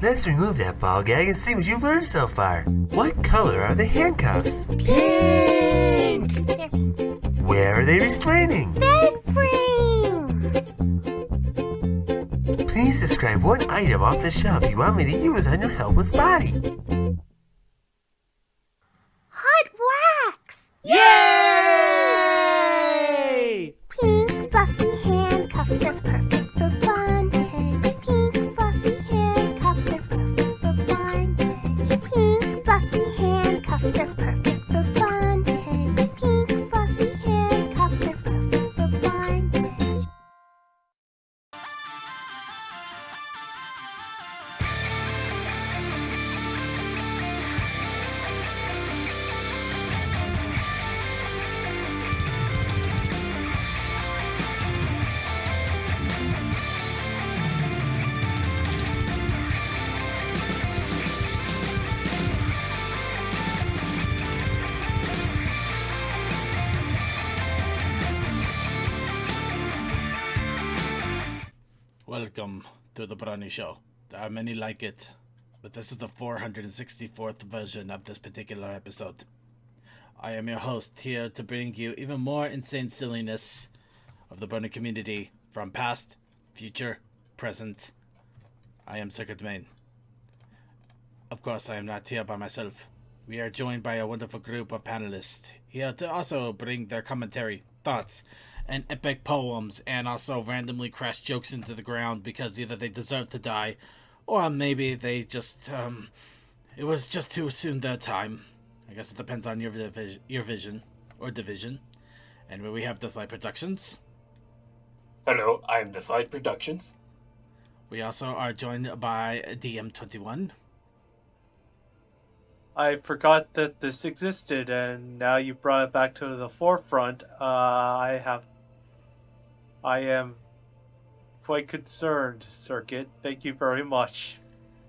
Let's remove that ball gag and see what you've learned so far. What color are the handcuffs? Pink! Where are they restraining? Bed frame! Please describe one item off the shelf you want me to use on your helpless body. Hot wax! Yay! Pink fluffy handcuffs are perfect for bondage. Pink fluffy handcuffs are perfect for bondage. Pink fluffy handcuffs are perfect for bondage. Pink fluffy handcuffs are perfect for bondage. Welcome to the Brony Show. There are many like it, but this is the 464th version of this particular episode. I am your host, here to bring you even more insane silliness of the Brony community from past, future, present. I am Circuit Main. Of course, I am not here by myself. We are joined by a wonderful group of panelists here to also bring their commentary, thoughts, and epic poems, and also randomly crash jokes into the ground because either they deserve to die, or maybe they just, it was just too soon their time. I guess it depends on your vision, or division. And we have Deathlight Productions. Hello, I'm Deathlight Productions. We also are joined by DM21. I forgot that this existed, and now you brought it back to the forefront. I am quite concerned, Circuit. Thank you very much.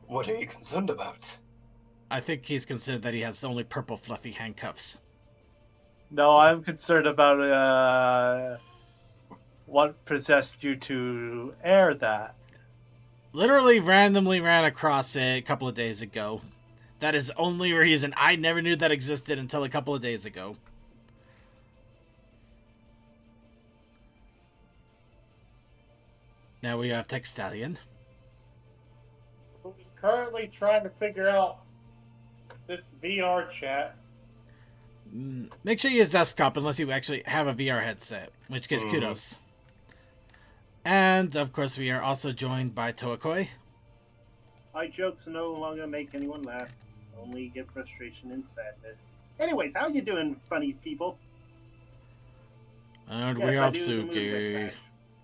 What are you concerned about? I think he's concerned that he has only purple fluffy handcuffs. No, I'm concerned about what possessed you to air that. Literally randomly ran across it a couple of days ago. That is the only reason. I never knew that existed until a couple of days ago. Now we have Tech Stallion. Who's currently trying to figure out this VR chat. Make sure you use desktop unless you actually have a VR headset, in which case kudos. And, of course, we are also joined by Toakoi. My jokes no longer make anyone laugh. Only get frustration and sadness. Anyways, how you doing, funny people? And Yes, we I have do the moon Suki. crash.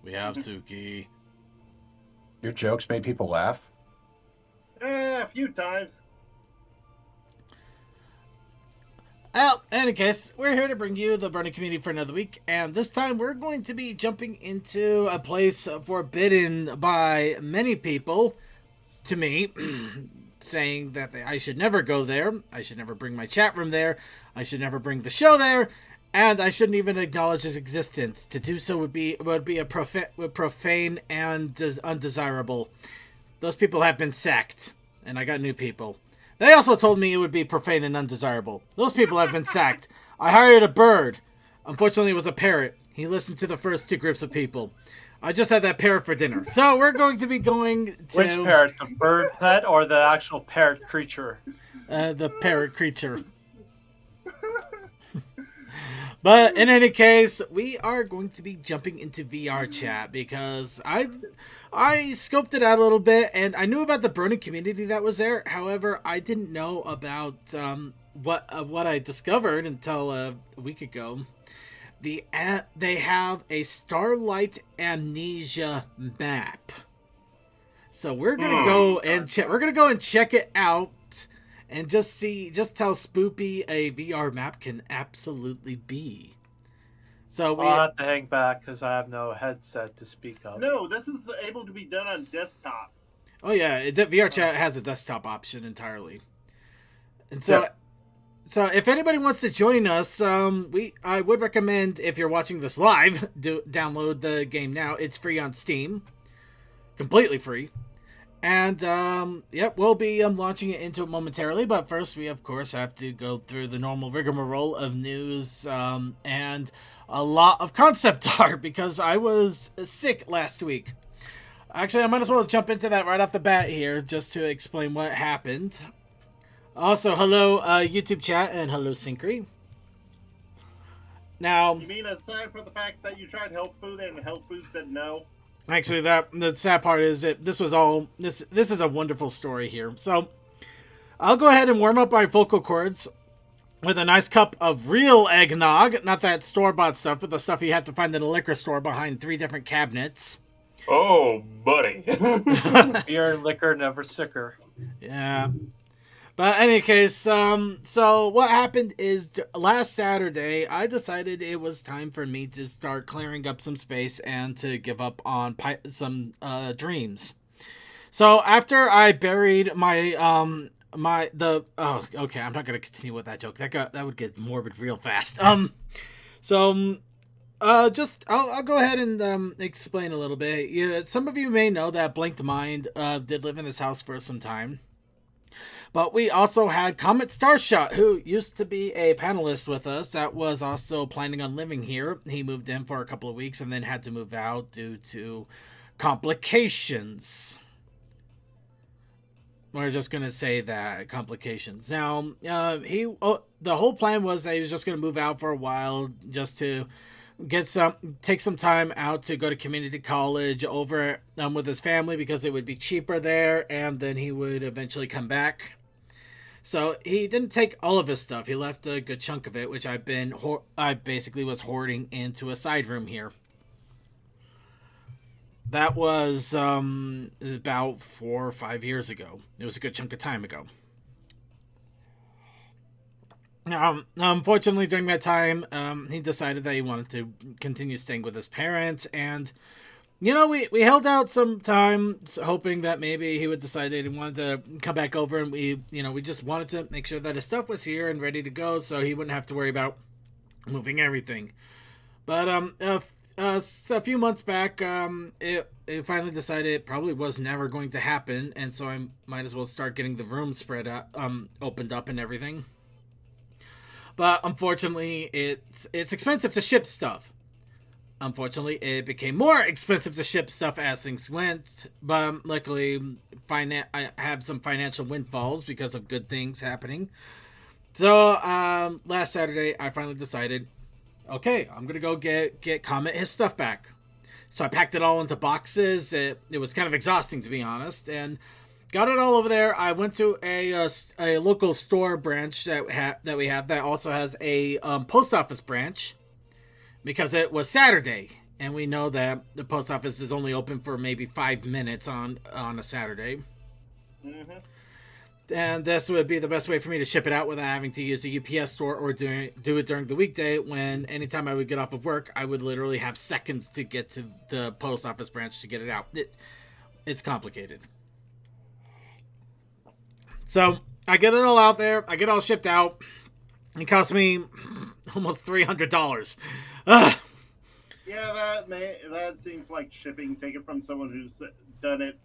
We have Suki. Your jokes made people laugh? A few times. Well, in any case, we're here to bring you the Brony community for another week, and this time we're going to be jumping into a place forbidden by many people to me, saying that I should never go there, I should never bring my chat room there, I should never bring the show there, and I shouldn't even acknowledge its existence. To do so would be a profane and undesirable. Those people have been sacked, and I got new people. They also told me it would be profane and undesirable. Those people have been sacked. I hired a bird. Unfortunately, it was a parrot. He listened to the first two groups of people. I just had that parrot for dinner. So we're going to be going to... Which parrot? The bird pet or the actual parrot creature? The parrot creature. But in any case, we are going to be jumping into VR chat because I scoped it out a little bit, and I knew about the Brony community that was there. However, I didn't know about what I discovered until a week ago. They have a Starlight Amnesia map, so we're gonna go and check it out. And just how spoopy a VR map can absolutely be. So I'll have to hang back because I have no headset to speak of. No, this is able to be done on desktop. Oh yeah, VR chat has a desktop option entirely. And so, so if anybody wants to join us, I would recommend, if you're watching this live, download the game now. It's free on Steam, completely free. And, yep, we'll be launching it into it momentarily, but first we, of course, have to go through the normal rigmarole of news, and a lot of concept art, because I was sick last week. Actually, I might as well jump into that right off the bat here, just to explain what happened. Also, hello, YouTube chat, and hello, Syncry. Now... You mean aside from the fact that you tried health food and health food said no? Actually, the sad part is that this is a wonderful story here. So, I'll go ahead and warm up my vocal cords with a nice cup of real eggnog. Not that store-bought stuff, but the stuff you have to find in a liquor store behind 3 different cabinets. Oh, buddy. Beer and liquor never sicker. Yeah. But in any case, so what happened is last Saturday, I decided it was time for me to start clearing up some space and to give up on some dreams. So after I buried my oh, okay, I'm not gonna continue with that joke. That would get morbid real fast. I'll go ahead and explain a little bit. Yeah, some of you may know that Blinked Mind did live in this house for some time. But we also had Comet Starshot, who used to be a panelist with us, that was also planning on living here. He moved in for a couple of weeks and then had to move out due to complications. We're just going to say that, complications. Now, the whole plan was that he was just going to move out for a while, just to take some time out to go to community college over with his family, because it would be cheaper there, and then he would eventually come back. So he didn't take all of his stuff. He left a good chunk of it, which I basically was hoarding into a side room here. That was about 4 or 5 years ago. It was a good chunk of time ago. Unfortunately, during that time, he decided that he wanted to continue staying with his parents, and you know, we held out some time, hoping that maybe he would decide that he wanted to come back over, and we just wanted to make sure that his stuff was here and ready to go, so he wouldn't have to worry about moving everything. But a few months back, it finally decided it probably was never going to happen, and so I might as well start getting the room opened up and everything. But unfortunately, it's expensive to ship stuff. Unfortunately, it became more expensive to ship stuff as things went, but luckily, I have some financial windfalls because of good things happening. So, last Saturday, I finally decided, okay, I'm going to go get Comet his stuff back. So I packed it all into boxes. It was kind of exhausting, to be honest, and got it all over there. I went to a local store branch that we have that also has a post office branch, because it was Saturday, and we know that the post office is only open for maybe 5 minutes on a Saturday. Mm-hmm. And this would be the best way for me to ship it out without having to use a UPS store or do it during the weekday, when anytime I would get off of work, I would literally have seconds to get to the post office branch to get it out. It's complicated. So I get it all out there. I get it all shipped out. It cost me almost $300. Ugh. Yeah, that seems like shipping. Take it from someone who's done it.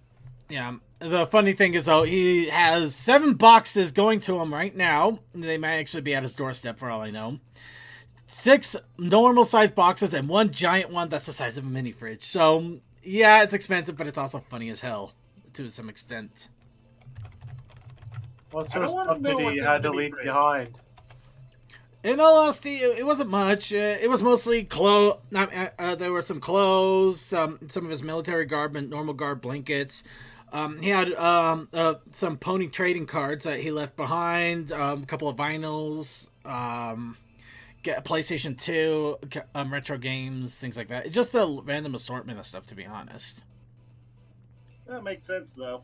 Yeah. The funny thing is, though, he has 7 boxes going to him right now. They might actually be at his doorstep for all I know. 6 normal-sized boxes and 1 giant one that's the size of a mini fridge. So, yeah, it's expensive, but it's also funny as hell to some extent. What sort of stuff did he had to leave behind? In all honesty, it wasn't much. It was mostly clothes. There were some clothes, some of his military garb and normal garb blankets. He had some pony trading cards that he left behind, a couple of vinyls, get a PlayStation 2, retro games, things like that. Just a random assortment of stuff, to be honest. That makes sense, though.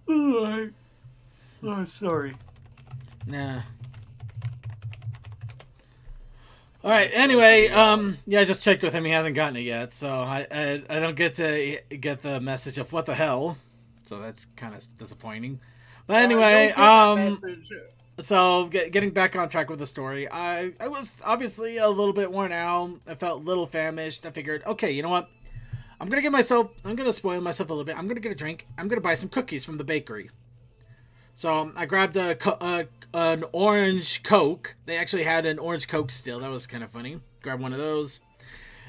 Oh, sorry. Nah. All right. Anyway, yeah, I just checked with him. He hasn't gotten it yet, so I don't get to get the message of what the hell. So that's kind of disappointing. But anyway, so getting back on track with the story, I was obviously a little bit worn out. I felt a little famished. I figured, okay, you know what? I'm gonna spoil myself a little bit. I'm gonna get a drink. I'm gonna buy some cookies from the bakery. So I grabbed an orange Coke. They actually had an orange Coke still. That was kind of funny. Grabbed one of those.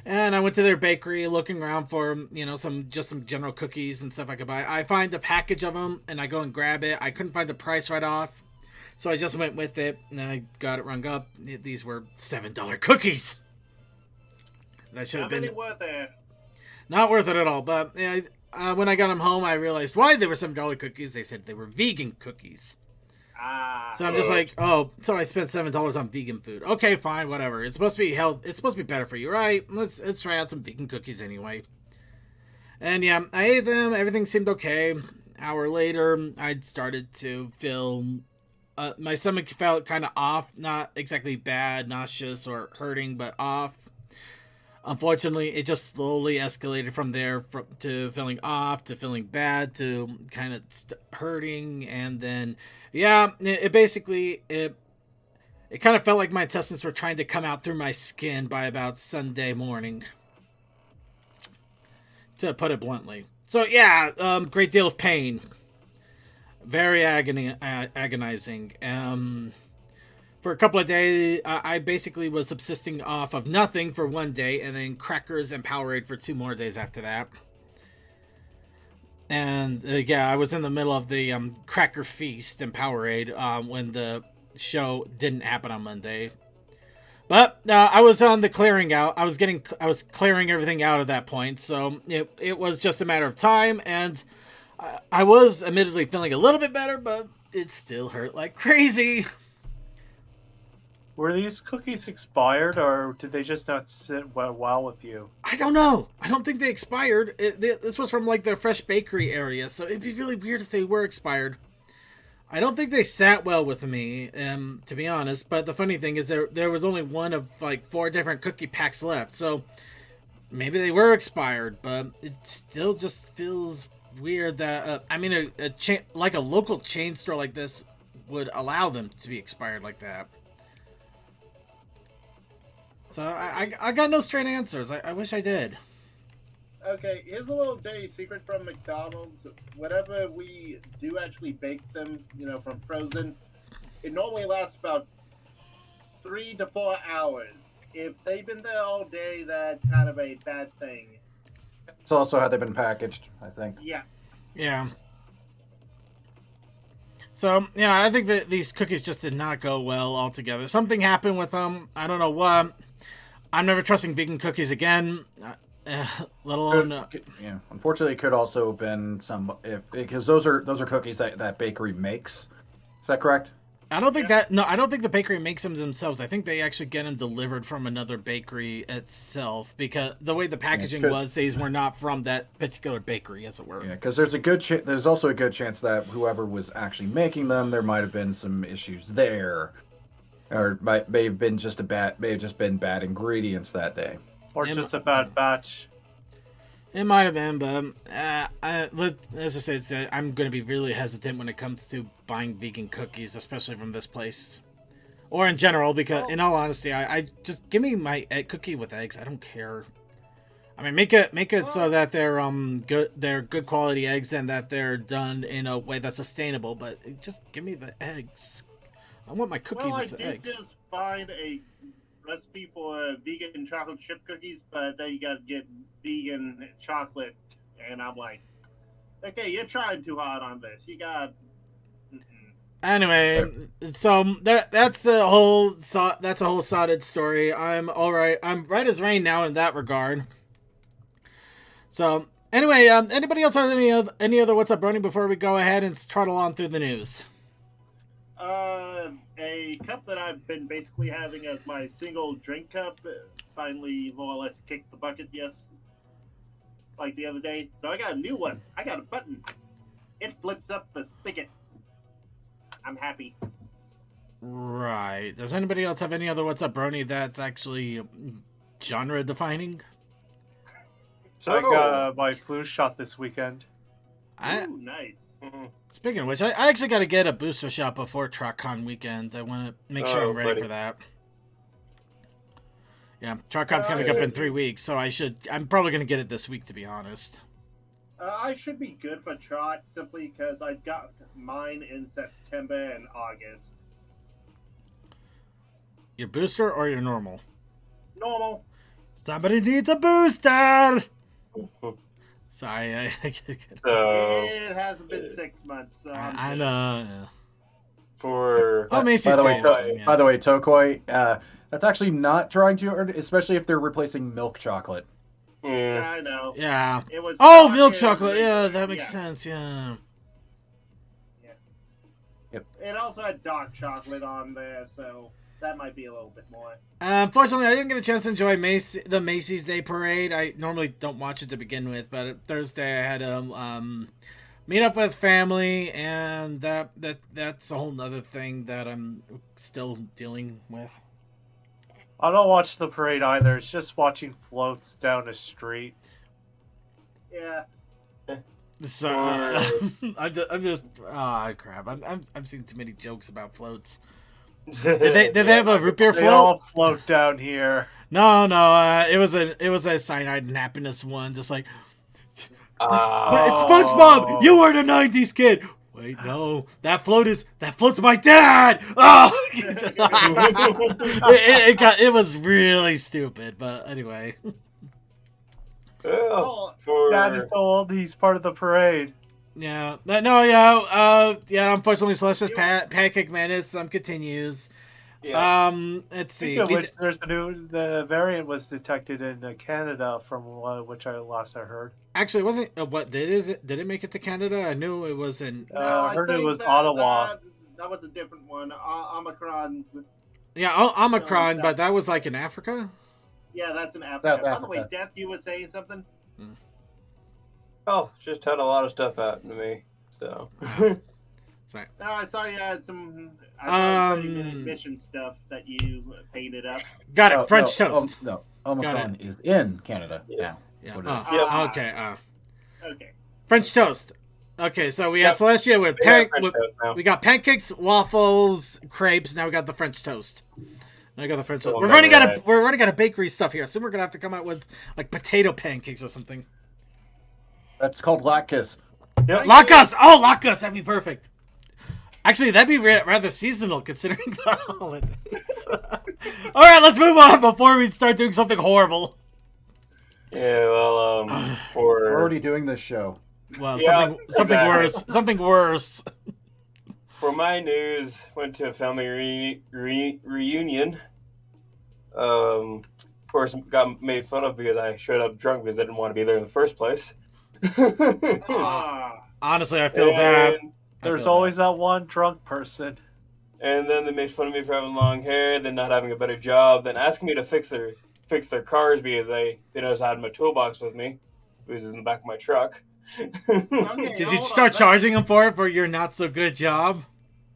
And I went to their bakery looking around for, some general cookies and stuff I could buy. I find a package of them and I go and grab it. I couldn't find the price right off. So I just went with it and I got it rung up. These were $7 cookies. That should have been worth it. Not worth it at all. But when I got them home, I realized why they were $7 cookies. They said they were vegan cookies. So I'm just like, oh, so I spent $7 on vegan food. Okay, fine, whatever. It's supposed to be It's supposed to be better for you, right? Let's try out some vegan cookies anyway. And yeah, I ate them. Everything seemed okay. Hour later, I started to feel my stomach felt kind of off. Not exactly bad, nauseous, or hurting, but off. Unfortunately, it just slowly escalated from there to feeling off, to feeling bad, to kind of hurting, and then, yeah, it basically kind of felt like my intestines were trying to come out through my skin by about Sunday morning, to put it bluntly. So, yeah, great deal of pain. Very agonizing. For a couple of days, I basically was subsisting off of nothing for one day, and then crackers and Powerade for 2 more days after that. And yeah, I was in the middle of the cracker feast and Powerade when the show didn't happen on Monday. But I was on the clearing out. I was clearing everything out at that point, so it was just a matter of time. And I was admittedly feeling a little bit better, but it still hurt like crazy. Were these cookies expired, or did they just not sit well with you? I don't know. I don't think they expired. This was from, like, the fresh bakery area, so it'd be really weird if they were expired. I don't think they sat well with me, to be honest, but the funny thing is there was only one of, like, 4 different cookie packs left, so maybe they were expired, but it still just feels weird that, like a local chain store like this would allow them to be expired like that. So I got no straight answers. I wish I did. Okay, here's a little dirty secret from McDonald's. Whenever we do actually bake them, from frozen, it normally lasts about 3 to 4 hours. If they've been there all day, that's kind of a bad thing. It's also how they've been packaged, I think. Yeah. Yeah. So, yeah, I think that these cookies just did not go well altogether. Something happened with them. I don't know what. I'm never trusting vegan cookies again, let alone. Yeah, unfortunately, it could also have been because those are cookies that bakery makes. Is that correct? I don't think I don't think the bakery makes them themselves. I think they actually get them delivered from another bakery itself, because the way the packaging was, these were not from that particular bakery, as it were. Yeah, because there's also a good chance that whoever was actually making them, there might have been some issues there. Or may have just been bad ingredients that day, or just a bad batch. It might have been, but as I said, I'm going to be really hesitant when it comes to buying vegan cookies, especially from this place, or in general. Because, in all honesty, I just give me my cookie with eggs. I don't care. I mean, make it so that they're good quality eggs and that they're done in a way that's sustainable. But just give me the eggs. I want my cookies with eggs. I did just find a recipe for vegan chocolate chip cookies, but then you got to get vegan chocolate, and I'm like, okay, you're trying too hard on this. You got. Anyway, so that's a whole sodded story. I'm all right. I'm right as rain now in that regard. So anyway, anybody else have any other what's up, Brony? Before we go ahead and trottle on through the news. A cup that I've been basically having as my single drink cup finally more or less kicked the bucket, like the other day. So I got a new one. I got a button. It flips up the spigot. I'm happy. Right. Does anybody else have any other what's up, Brony, that's actually genre defining? I got my flu shot this weekend. Ooh, nice. Speaking of which, I actually got to get a booster shot before TrockCon weekend. I want to make sure I'm ready for that. Yeah, TrockCon's coming up in 3 weeks, so I'm probably going to get it this week, to be honest. I should be good for trot simply because I got mine in September and August. Your booster or your normal? Normal. Somebody needs a booster! Sorry, It hasn't been 6 months, so I know. Yeah. For Macy's by the way, Tokoi, that's actually not trying to, especially if they're replacing milk chocolate. Yeah, I know. Yeah. It was milk chocolate. Yeah, that makes sense. Yeah. Yep. It also had dark chocolate on there, so that might be a little bit more. Unfortunately, I didn't get a chance to enjoy the Macy's Day Parade. I normally don't watch it to begin with, but Thursday I had to meet up with family, and that's a whole nother thing that I'm still dealing with. I don't watch the parade either. It's just watching floats down the street. Yeah. So I'm just crap. I've seen too many jokes about floats. Did they have a root beer float? They all float down here. No. It was a cyanide and happiness one. Just like, but it's SpongeBob. You were the '90s kid. Wait, no. That float's my dad. Oh, it was really stupid. But anyway. Dad is so old. He's part of the parade. Yeah. Unfortunately, Celestia's Pancake Menace continues. Yeah. Let's see. Speaking of which, the variant was detected in Canada, from which I heard. Actually, it wasn't. Did it make it to Canada? I knew it was in. I heard it was Ottawa. That was a different one. Omicron's. Yeah, Omicron, but that was like in Africa. Yeah, that's in Africa. By the way, Africa. Death, you were saying something? Oh, just had a lot of stuff happen to me. So. Sorry. No, I saw you had some 30-minute mission stuff that you painted up. Got it. French toast. No, Omicron is in Canada now. Yeah. That's what it is. Okay. French toast. Okay, so we had Celestia with we got pancakes, waffles, crepes. Now we got the French toast. Now we got the French toast. We're running out of bakery stuff here. Soon we're gonna have to come out with like potato pancakes or something. That's called latkes. Yep. Latkes! Oh, latkes! That'd be perfect. Actually, that'd be rather seasonal considering the holidays. All right, let's move on before we start doing something horrible. Yeah, well, We're already doing this show. Well, Yeah, something exactly. worse. Something worse. for my news, went to a family reunion. Of course, got made fun of because I showed up drunk because I didn't want to be there in the first place. Honestly, I feel bad. There's always that one drunk person. And then they made fun of me for having long hair, then not having a better job, then asking me to fix their cars because they noticed I had my toolbox with me, which is in the back of my truck. Okay, Did you start charging them for your not so good job?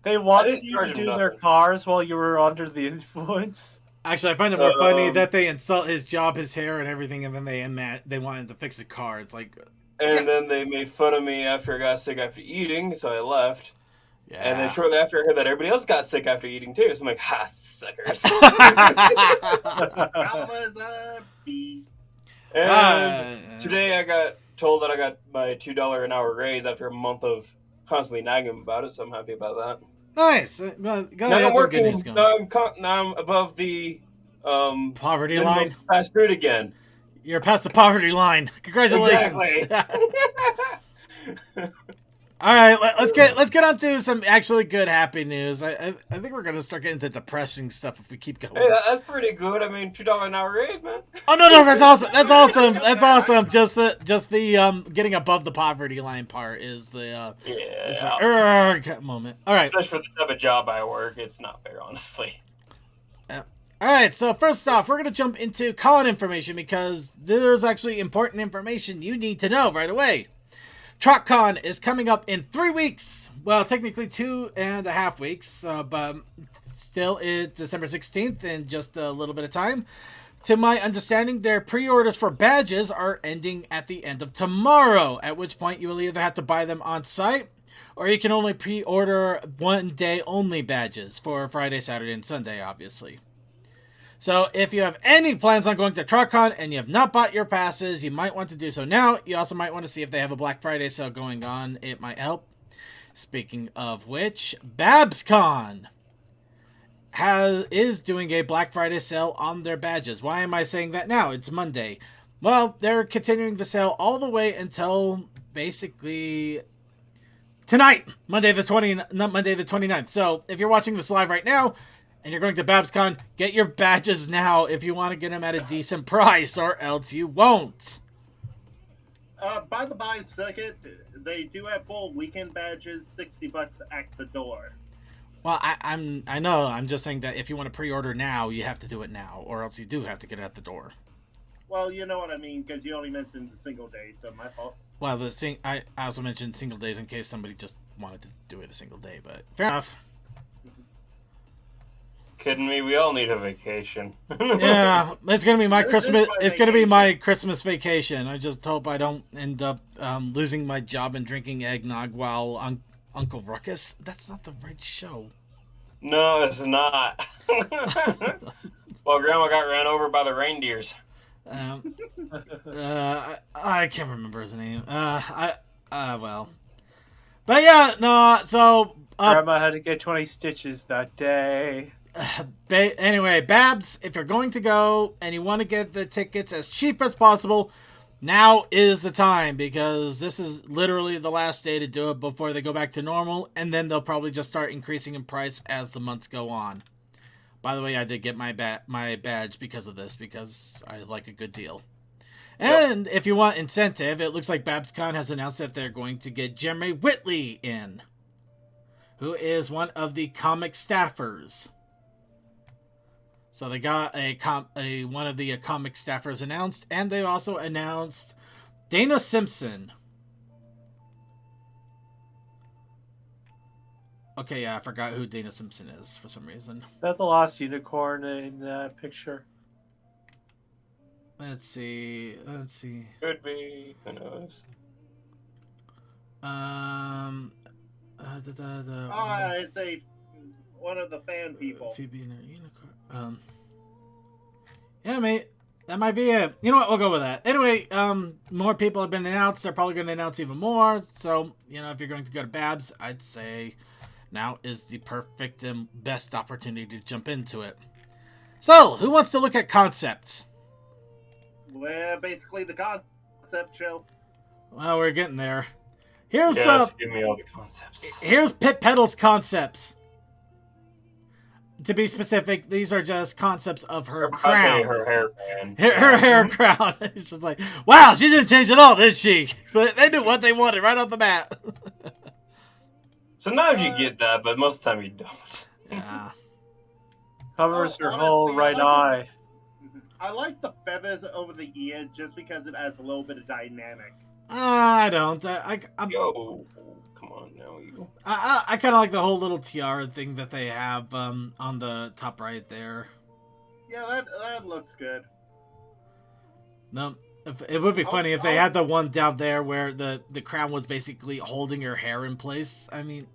They wanted you to do their cars while you were under the influence. Actually, I find it more funny that they insult his job, his hair, and everything, and then they wanted to fix a car. It's like, And then they made fun of me after I got sick after eating, so I left. yeah. And then shortly after, I heard that everybody else got sick after eating too. So I'm like, ha, suckers. And today I got told that I got my $2 an hour raise after a month of constantly nagging them about it, so I'm happy about that. Nice. Now Now I'm working. Now I'm above the poverty minimum line. fast food again. You're past the poverty line. Congratulations. Exactly. All right, let's get on to some actually good happy news. I think we're gonna start getting into depressing stuff if we keep going. Hey, that's pretty good. I mean, $2 an hour raise, man. Oh no, that's awesome. That's awesome. That's awesome. Just the getting above the poverty line part is the moment. All right. Especially for the type of job I work, it's not fair, honestly. All right. So first off, we're gonna jump into con information because there's actually important information you need to know right away. TrotCon is coming up in 3 weeks. Well, technically 2.5 weeks, but still it's December 16th in just a little bit of time. To my understanding, their pre-orders for badges are ending at the end of tomorrow, at which point you will either have to buy them on site, or you can only pre-order 1 day only badges for Friday, Saturday, and Sunday, obviously. So if you have any plans on going to TrotCon and you have not bought your passes, you might want to do so now. You also might want to see if they have a Black Friday sale going on. It might help. Speaking of which, BabsCon is doing a Black Friday sale on their badges. Why am I saying that now? It's Monday. Well, they're continuing the sale all the way until basically tonight, Monday the 29th. So if you're watching this live right now, and you're going to BabsCon, get your badges now if you want to get them at a decent price, or else you won't. By the by, Circuit, they do have full weekend badges, $60 at the door. Well, I know. I'm just saying that if you want to pre-order now, you have to do it now, or else you do have to get it at the door. Well, you know what I mean, because you only mentioned the single day, so my fault. Well, I also mentioned single days in case somebody just wanted to do it a single day, but fair enough. Kidding me? We all need a vacation. Yeah, it's gonna be my This Christmas. is my It's gonna be vacation. my Christmas vacation. I just hope I don't end up losing my job and drinking eggnog while Uncle Ruckus. That's not the right show. No, it's not. Well, Grandma got ran over by the reindeers. I can't remember his name. Well, but yeah, no. So Grandma had to get 20 stitches that day. Anyway, Babs, if you're going to go and you want to get the tickets as cheap as possible, now is the time, because this is literally the last day to do it before they go back to normal, and then they'll probably just start increasing in price as the months go on. By the way, I did get my badge because of this, because I like a good deal. And if you want incentive, it looks like BabsCon has announced that they're going to get Jeremy Whitley in, who is one of the comic staffers. So they got one of the comic staffers announced, and they also announced Dana Simpson. Okay, yeah, I forgot who Dana Simpson is for some reason. That's the lost unicorn in that picture. Let's see. Could be. Who knows? It's one of the fan people. Phoebe and her unicorn. Yeah, mate. That might be it. You know what? We'll go with that. Anyway, more people have been announced. They're probably going to announce even more. So, if you're going to go to Babs, I'd say now is the perfect and best opportunity to jump into it. So, who wants to look at concepts? Well, basically the concept show. Well, we're getting there. Here's Yes, give me all the concepts. Here's Pit Pedal's concepts. To be specific, these are just concepts of her crown. Her hair band. Her hair crown. It's just like, wow, she didn't change at all, did she? But they knew what they wanted right off the bat. Sometimes you get that, but most of the time you don't. Yeah. Covers her honestly, whole right eye. I like the feathers over the ear just because it adds a little bit of dynamic. I don't. Yo, come on now, you. I kind of like the whole little tiara thing that they have on the top right there. Yeah, that looks good. No, it would be funny if they had the one down there where the crown was basically holding her hair in place. I mean,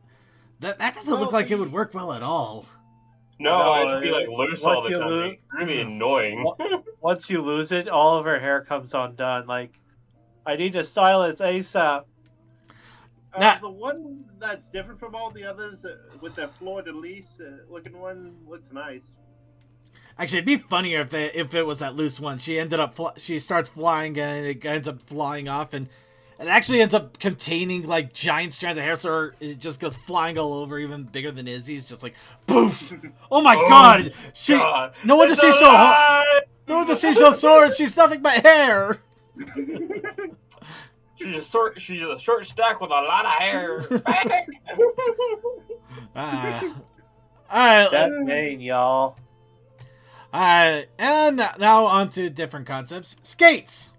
that doesn't look like it would work well at all. No, it'd be like loose all the time. It'd be really annoying. Once you lose it, all of her hair comes undone. Like, I need to style it ASAP. The one that's different from all the others with the fleur-de-lis looking one looks nice. Actually, it'd be funnier if it was that loose one. She starts flying and it ends up flying off, and It actually ends up containing like giant strands of hair, so it just goes flying all over, even bigger than Izzy's. Just like poof! Oh my god! No wonder she's so hot. No wonder she's so sore. She's nothing but hair. She's a short stack with a lot of hair. Alright. That name, y'all. Alright, and now on to different concepts. Skates!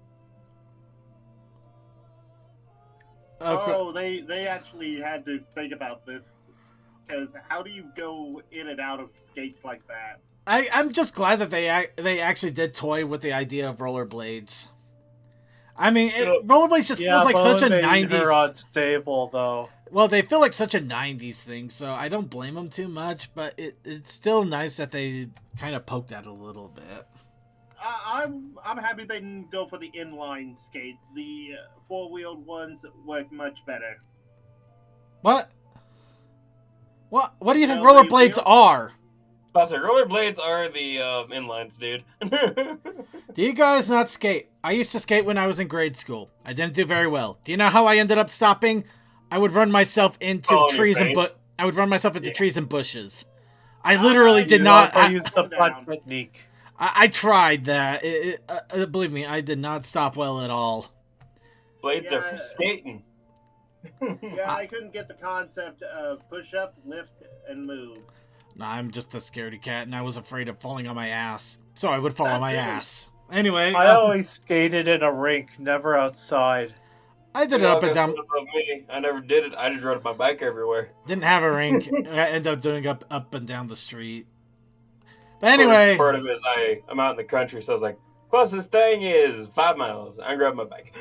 Oh, they actually had to think about this. Because how do you go in and out of skates like that? I'm just glad that they actually did toy with the idea of rollerblades. I mean, rollerblades just feels like such a 90s... Her unstable, though. Well, they feel like such a 90s thing, so I don't blame them too much, but it's still nice that they kind of poked at it a little bit. I'm happy they didn't go for the inline skates. The four-wheeled ones work much better. What? What do you think rollerblades are? Rollerblades are the inlines, dude. Do you guys not skate? I used to skate when I was in grade school. I didn't do very well. Do you know how I ended up stopping? I would run myself into trees and trees and bushes. I literally did not. I used the butt technique. I tried that. Believe me, I did not stop well at all. Blades are for skating. Yeah, I couldn't get the concept of push up, lift, and move. Nah, I'm just a scaredy cat, and I was afraid of falling on my ass, so I would fall on my ass. Anyway, I always skated in a rink, never outside. I did it up and down. I never did it. I just rode my bike everywhere. Didn't have a rink. I ended up doing up and down the street. But anyway, part of it is I'm out in the country, so I was like, closest thing is 5 miles. I grabbed my bike.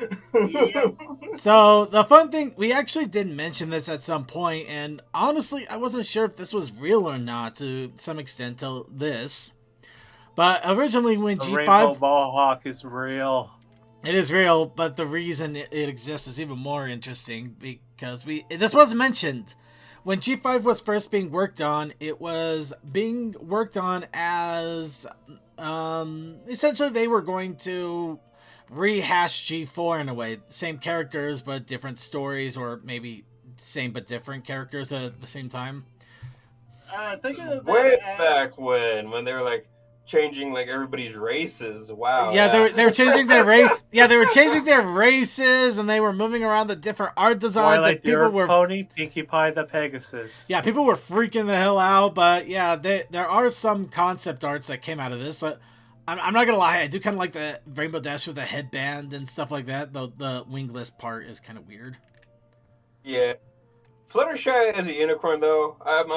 So the fun thing, we actually did mention this at some point, and honestly, I wasn't sure if this was real or not to some extent till this. But originally, when the G5 Rainbow Mohawk is real. It is real, but the reason it exists is even more interesting because this was mentioned. When G5 was first being worked on, it was being worked on as essentially they were going to rehash G4 in a way. Same characters, but different stories, or maybe same but different characters at the same time. Think of Way back when they were like changing like everybody's races. Wow. Yeah, they were changing their race. Yeah, they were changing their races, and they were moving around the different art designs. Twilight, and people were Pony, Pinkie Pie, the Pegasus. Yeah, people were freaking the hell out. But yeah, there are some concept arts that came out of this. I'm not gonna lie, I do kind of like the Rainbow Dash with the headband and stuff like that. Though the wingless part is kind of weird. Yeah. Fluttershy as a unicorn, though, I'm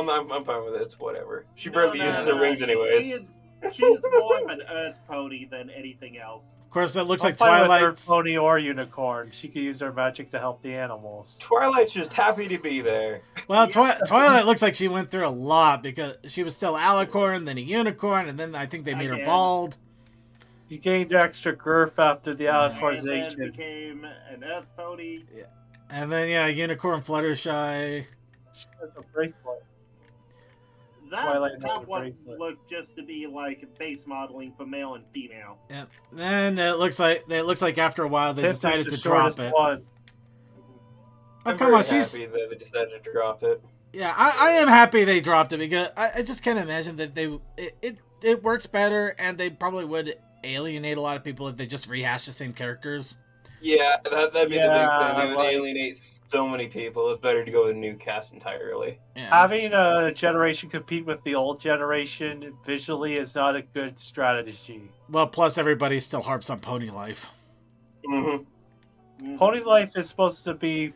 fine with it. It's whatever. She barely uses her wings anyways. She's more of an Earth pony than anything else. Of course, it looks I'm like fine with Twilight's... her pony or unicorn. She could use her magic to help the animals. Twilight's just happy to be there. Well, Twilight looks like she went through a lot because she was still alicorn, then a unicorn, and then I think they made her bald. He gained extra girth after the alicornization. And then became an Earth pony. Yeah. And then, yeah, unicorn Fluttershy. She has a bracelet. That Twilight top one looked just to be like base modeling for male and female. Yeah. Then it looks like after a while they decided to drop it. One. Oh, come on, she's happy that they decided to drop it. Yeah, I am happy they dropped it because I just can't imagine that it works better, and they probably would alienate a lot of people if they just rehash the same characters. Yeah, that'd be the big thing. They would alienate so many people. It's better to go with a new cast entirely. Yeah. Having a generation compete with the old generation visually is not a good strategy. Well, plus everybody still harps on Pony Life. Mm-hmm. Pony Life is supposed to be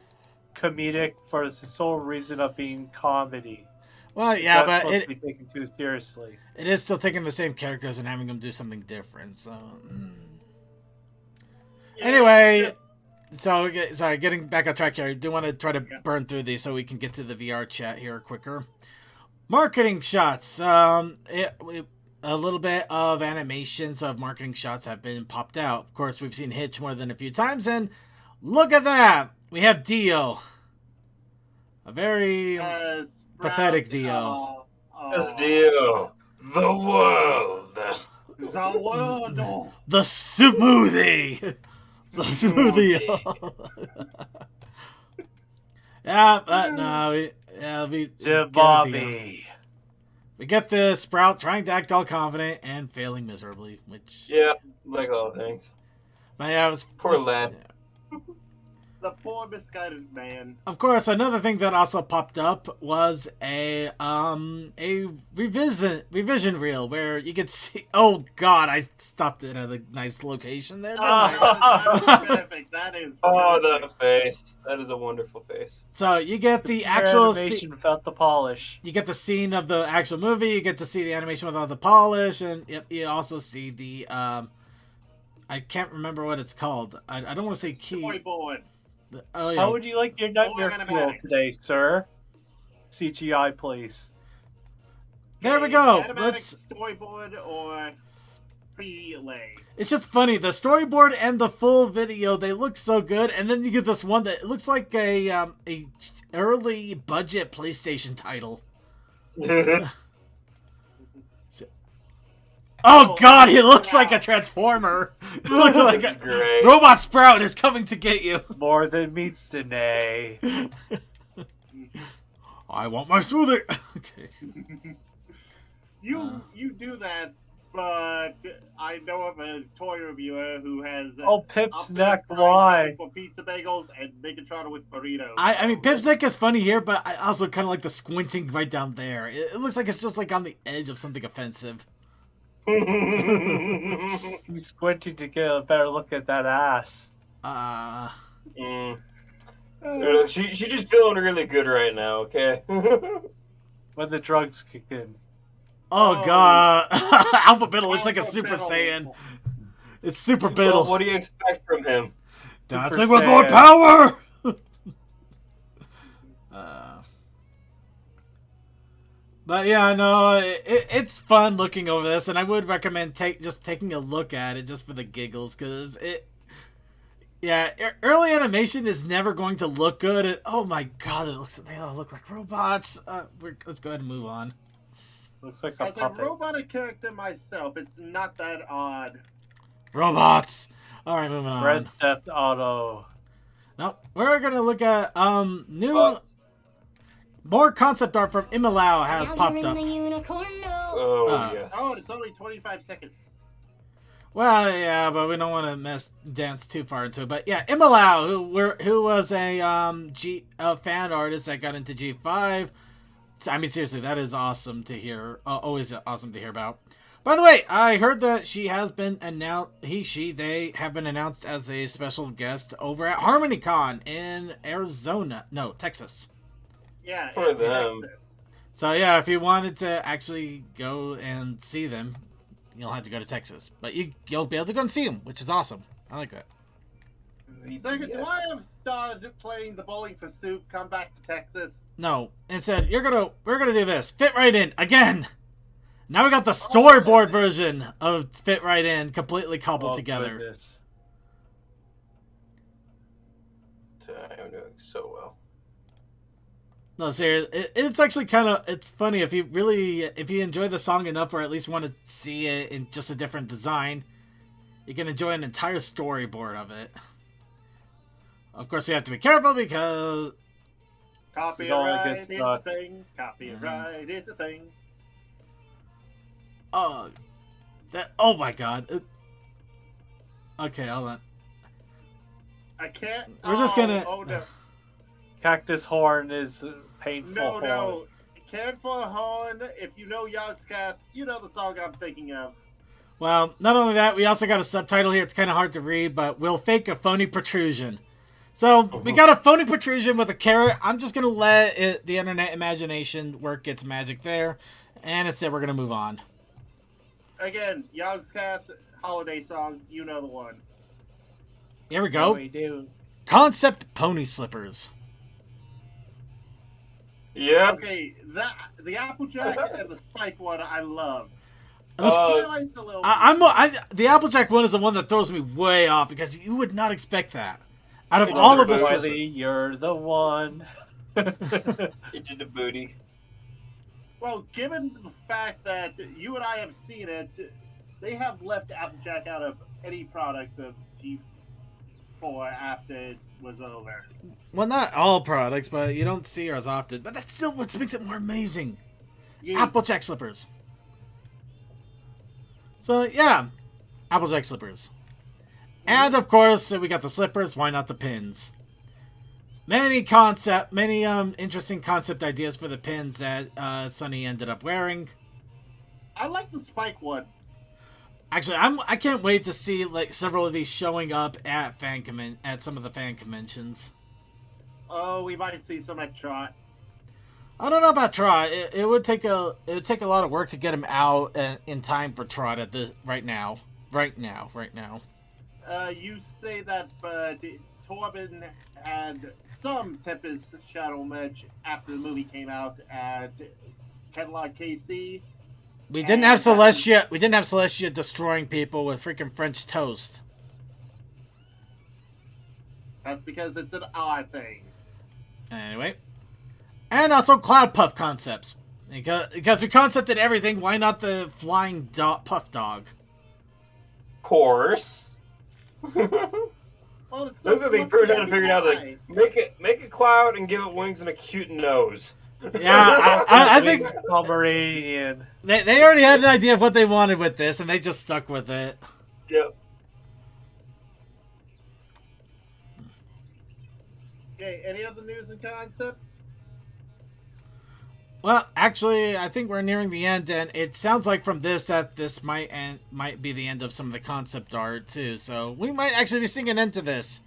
comedic for the sole reason of being comedy. Well, yeah, but it to be taken too seriously. It is still taking the same characters and having them do something different. So. Anyway, so sorry, getting back on track here. I do want to try to burn through these so we can get to the VR chat here quicker. Marketing shots. A little bit of animations of marketing shots have been popped out. Of course, we've seen Hitch more than a few times, and look at that. We have Dio. A very pathetic Dio. It's Dio. The world. The world. The smoothie. The smoothie. Yeah, but no, we Bobby. We get the Sprout trying to act all confident and failing miserably, which Yeah, like all things. but yeah, it was Poor lad. The poor misguided man. Of course, another thing that also popped up was a revision reel where you could see. Oh God, I stopped it at a nice location there. didn't I? That is perfect. That is. Oh, perfect. the face. That is a wonderful face. So you get the Your actual animation without the polish. you get the scene of the actual movie. You get to see the animation without the polish, and you also see the I can't remember what it's called. I don't want to say key. Storyboard. Oh yeah. How would you like your nightmare Automatic. fuel today, sir? CGI, please. There we go. Animatic Let's. storyboard or prelay. It's just funny. The storyboard and the full video, they look so good, and then you get this one that looks like a early budget PlayStation title. Oh God, he looks like a Transformer. He looks like a Great. Robot Sprout is coming to get you. More than meets Danae. I want my smoothie. Okay. You do that, but I know of a toy reviewer who has Oh, Pip's optimized neck, pricing why? for pizza bagels and Megatron with burritos. I mean, Pip's neck is funny here, but I also kind of like the squinting right down there. It looks like it's just like on the edge of something offensive. He's squinting to get a better look at that ass. She's just feeling really good right now, okay? When the drugs kick in. Oh God, Alpha Biddle looks like a Alpha Super Biddle. Saiyan. It's Super Well, Biddle. what do you expect from him? Dancing with more power. But yeah, no, it's fun looking over this, and I would recommend just taking a look at it just for the giggles, because early animation is never going to look good. And, oh my God, they all look like robots. Let's go ahead and move on. Looks like a As a puppet. robotic character myself, it's not that odd. Robots. All right, moving on. Red Theft Auto. Now we're gonna look at more concept art from Imalau has popped up. Oh, yes. Oh, it's only 25 seconds. Well, yeah, but we don't want to dance too far into it. But yeah, Imalau, who was a fan artist that got into G5. I mean, seriously, that is awesome to hear. Always awesome to hear about. By the way, I heard that she has been announced. They have been announced as a special guest over at HarmonyCon in Texas. Yeah, For it's them. Texas. So yeah, if you wanted to actually go and see them, you'll have to go to Texas. But you'll be able to go and see them, which is awesome. I like that. Second, do I have started playing the Bowling for Soup? Come back to Texas. No, instead we're gonna do this. Fit right in again. Now we got the storyboard version of Fit Right In completely cobbled together. Goodness. I'm doing so well. No, seriously, it's actually it's funny if you enjoy the song enough, or at least want to see it in just a different design, you can enjoy an entire storyboard of it. Of course, we have to be careful because Copyright is a thing. Copyright is a thing. oh my God. Okay, hold on. I can't. We're just gonna. Oh no. Cactus Horn is painful. No, horn. no. Can for a Horn. If you know Yogscast, you know the song I'm thinking of. Well, not only that, we also got a subtitle here. It's kind of hard to read, but we'll fake a phony protrusion. So we got a phony protrusion with a carrot. I'm just gonna let the internet imagination work its magic there, and instead we're gonna move on. Again, Yogscast holiday song. You know the one. Here we go. We do. Concept pony slippers. Yeah. Okay, the Applejack and the Spike one I love. The Twililight's a little. the Applejack one is the one that throws me way off because you would not expect that. Out of all of the Wiley, you're the one. Into the booty. Well, given the fact that you and I have seen it, they have left Applejack out of any products of G4 after was over. Well, not all products, but you don't see her as often. But that's still what makes it more amazing. Yeet. Applejack slippers. So, yeah. Applejack slippers. And, of course, we got the slippers. Why not the pins? Many interesting concept ideas for the pins that Sunny ended up wearing. I like the spike one. Actually, I can't wait to see like several of these showing up at some of the fan conventions. Oh, we might see some at Trot. I don't know about Trot. It would take a lot of work to get him out in time for Trot at this right now. You say that, but Torben had some Tempest Shadow match after the movie came out at Catalog KC. We didn't have Celestia. We didn't have Celestia destroying people with freaking French toast. That's because it's an odd thing. Anyway, and also Cloud Puff concepts because we concepted everything. Why not the flying puff dog? Course. Well, it's Those so are the first time I figured out, like, make a cloud and give it wings and a cute nose. Yeah, I think Pomeranian. they already had an idea of what they wanted with this, and they just stuck with it. Yep. Okay, any other news and concepts? Well, actually, I think we're nearing the end, and it sounds like from this that this might be the end of some of the concept art too. So we might actually be seeing an end to this.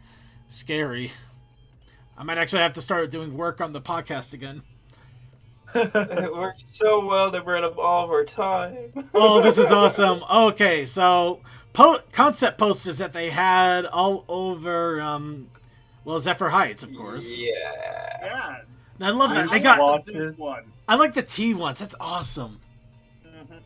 Scary. I might actually have to start doing work on the podcast again. It worked so well that we're out of all of our time. Oh, this is awesome. Okay, so concept posters that they had all over, Zephyr Heights, of course. Yeah. Yeah. And I love that. I They got. like the Zeus one. I like the T ones. That's awesome. Mhm.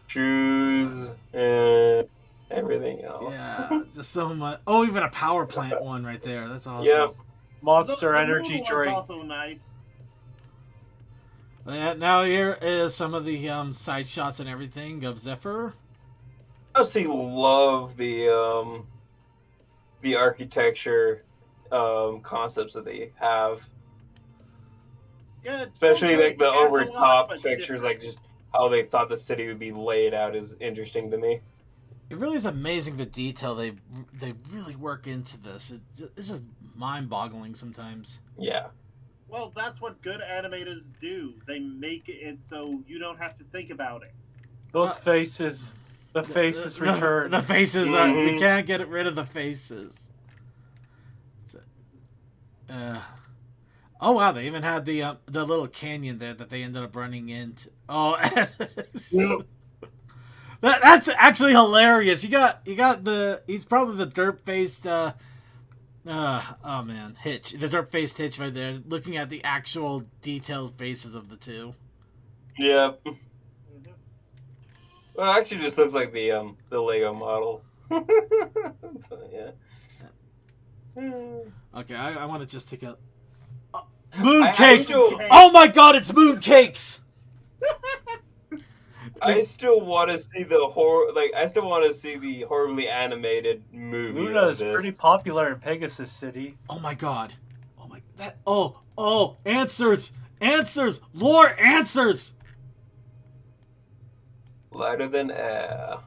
Shoes and everything else. Yeah, just so much. Oh, even a power plant one right there. That's awesome. Yep. Monster The Energy moon one's drink. also nice. Yeah, now here is some of the side shots and everything of Zephyr. I honestly love the architecture concepts that they have. Yeah, Especially totally like the adds a lot, over top but pictures, different. like just how they thought the city would be laid out is interesting to me. It really is amazing the detail they really work into this. It's just mind-boggling sometimes. Yeah. Well, that's what good animators do. They make it so you don't have to think about it. Those faces. The faces return. The faces are. We can't get rid of the faces. Oh wow! They even had the little canyon there that they ended up running into. Oh, that's actually hilarious. You got he's probably the derp faced. Oh man, Hitch, the derp faced Hitch right there, looking at the actual detailed faces of the two. Yep. Well, it actually just looks like the Lego model. But, yeah. Okay, I want to just take a moon I cakes. still- Oh my god, it's moon cakes. I still want to see the I still want to see the horribly animated movie. Luna of is this. pretty popular in Pegasus City. Oh my god. Oh my that. Oh answers, lore answers. Lighter than air.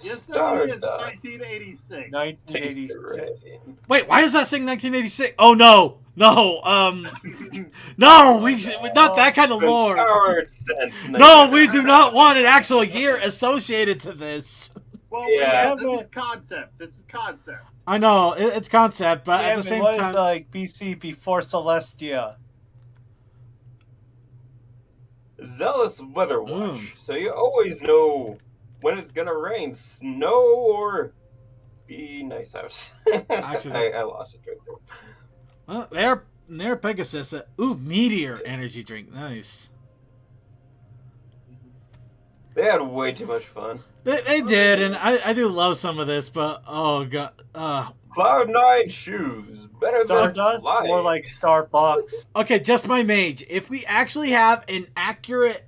Yes, no, it is Stardust. 1986. 1986. Taste the rain. Wait, why is that saying 1986? Oh no, no, no, not that kind of lore. Our sense, No, we do not want an actual year associated to this. Well, Yeah. this is concept. This is concept. I know it's concept, but Yeah, at the but same what is time, like BC before Celestia? Zealous weather watch. So you always know when it's gonna rain, snow, or be nice house. Actually, I lost it right there. well, they're Pegasus. Meteor energy drink, nice. They had way too much fun. They did, and I do love some of this, but oh god, Cloud9 shoes, better than Stardust, flying. more like Starbucks. okay, just my mage. If we actually have an accurate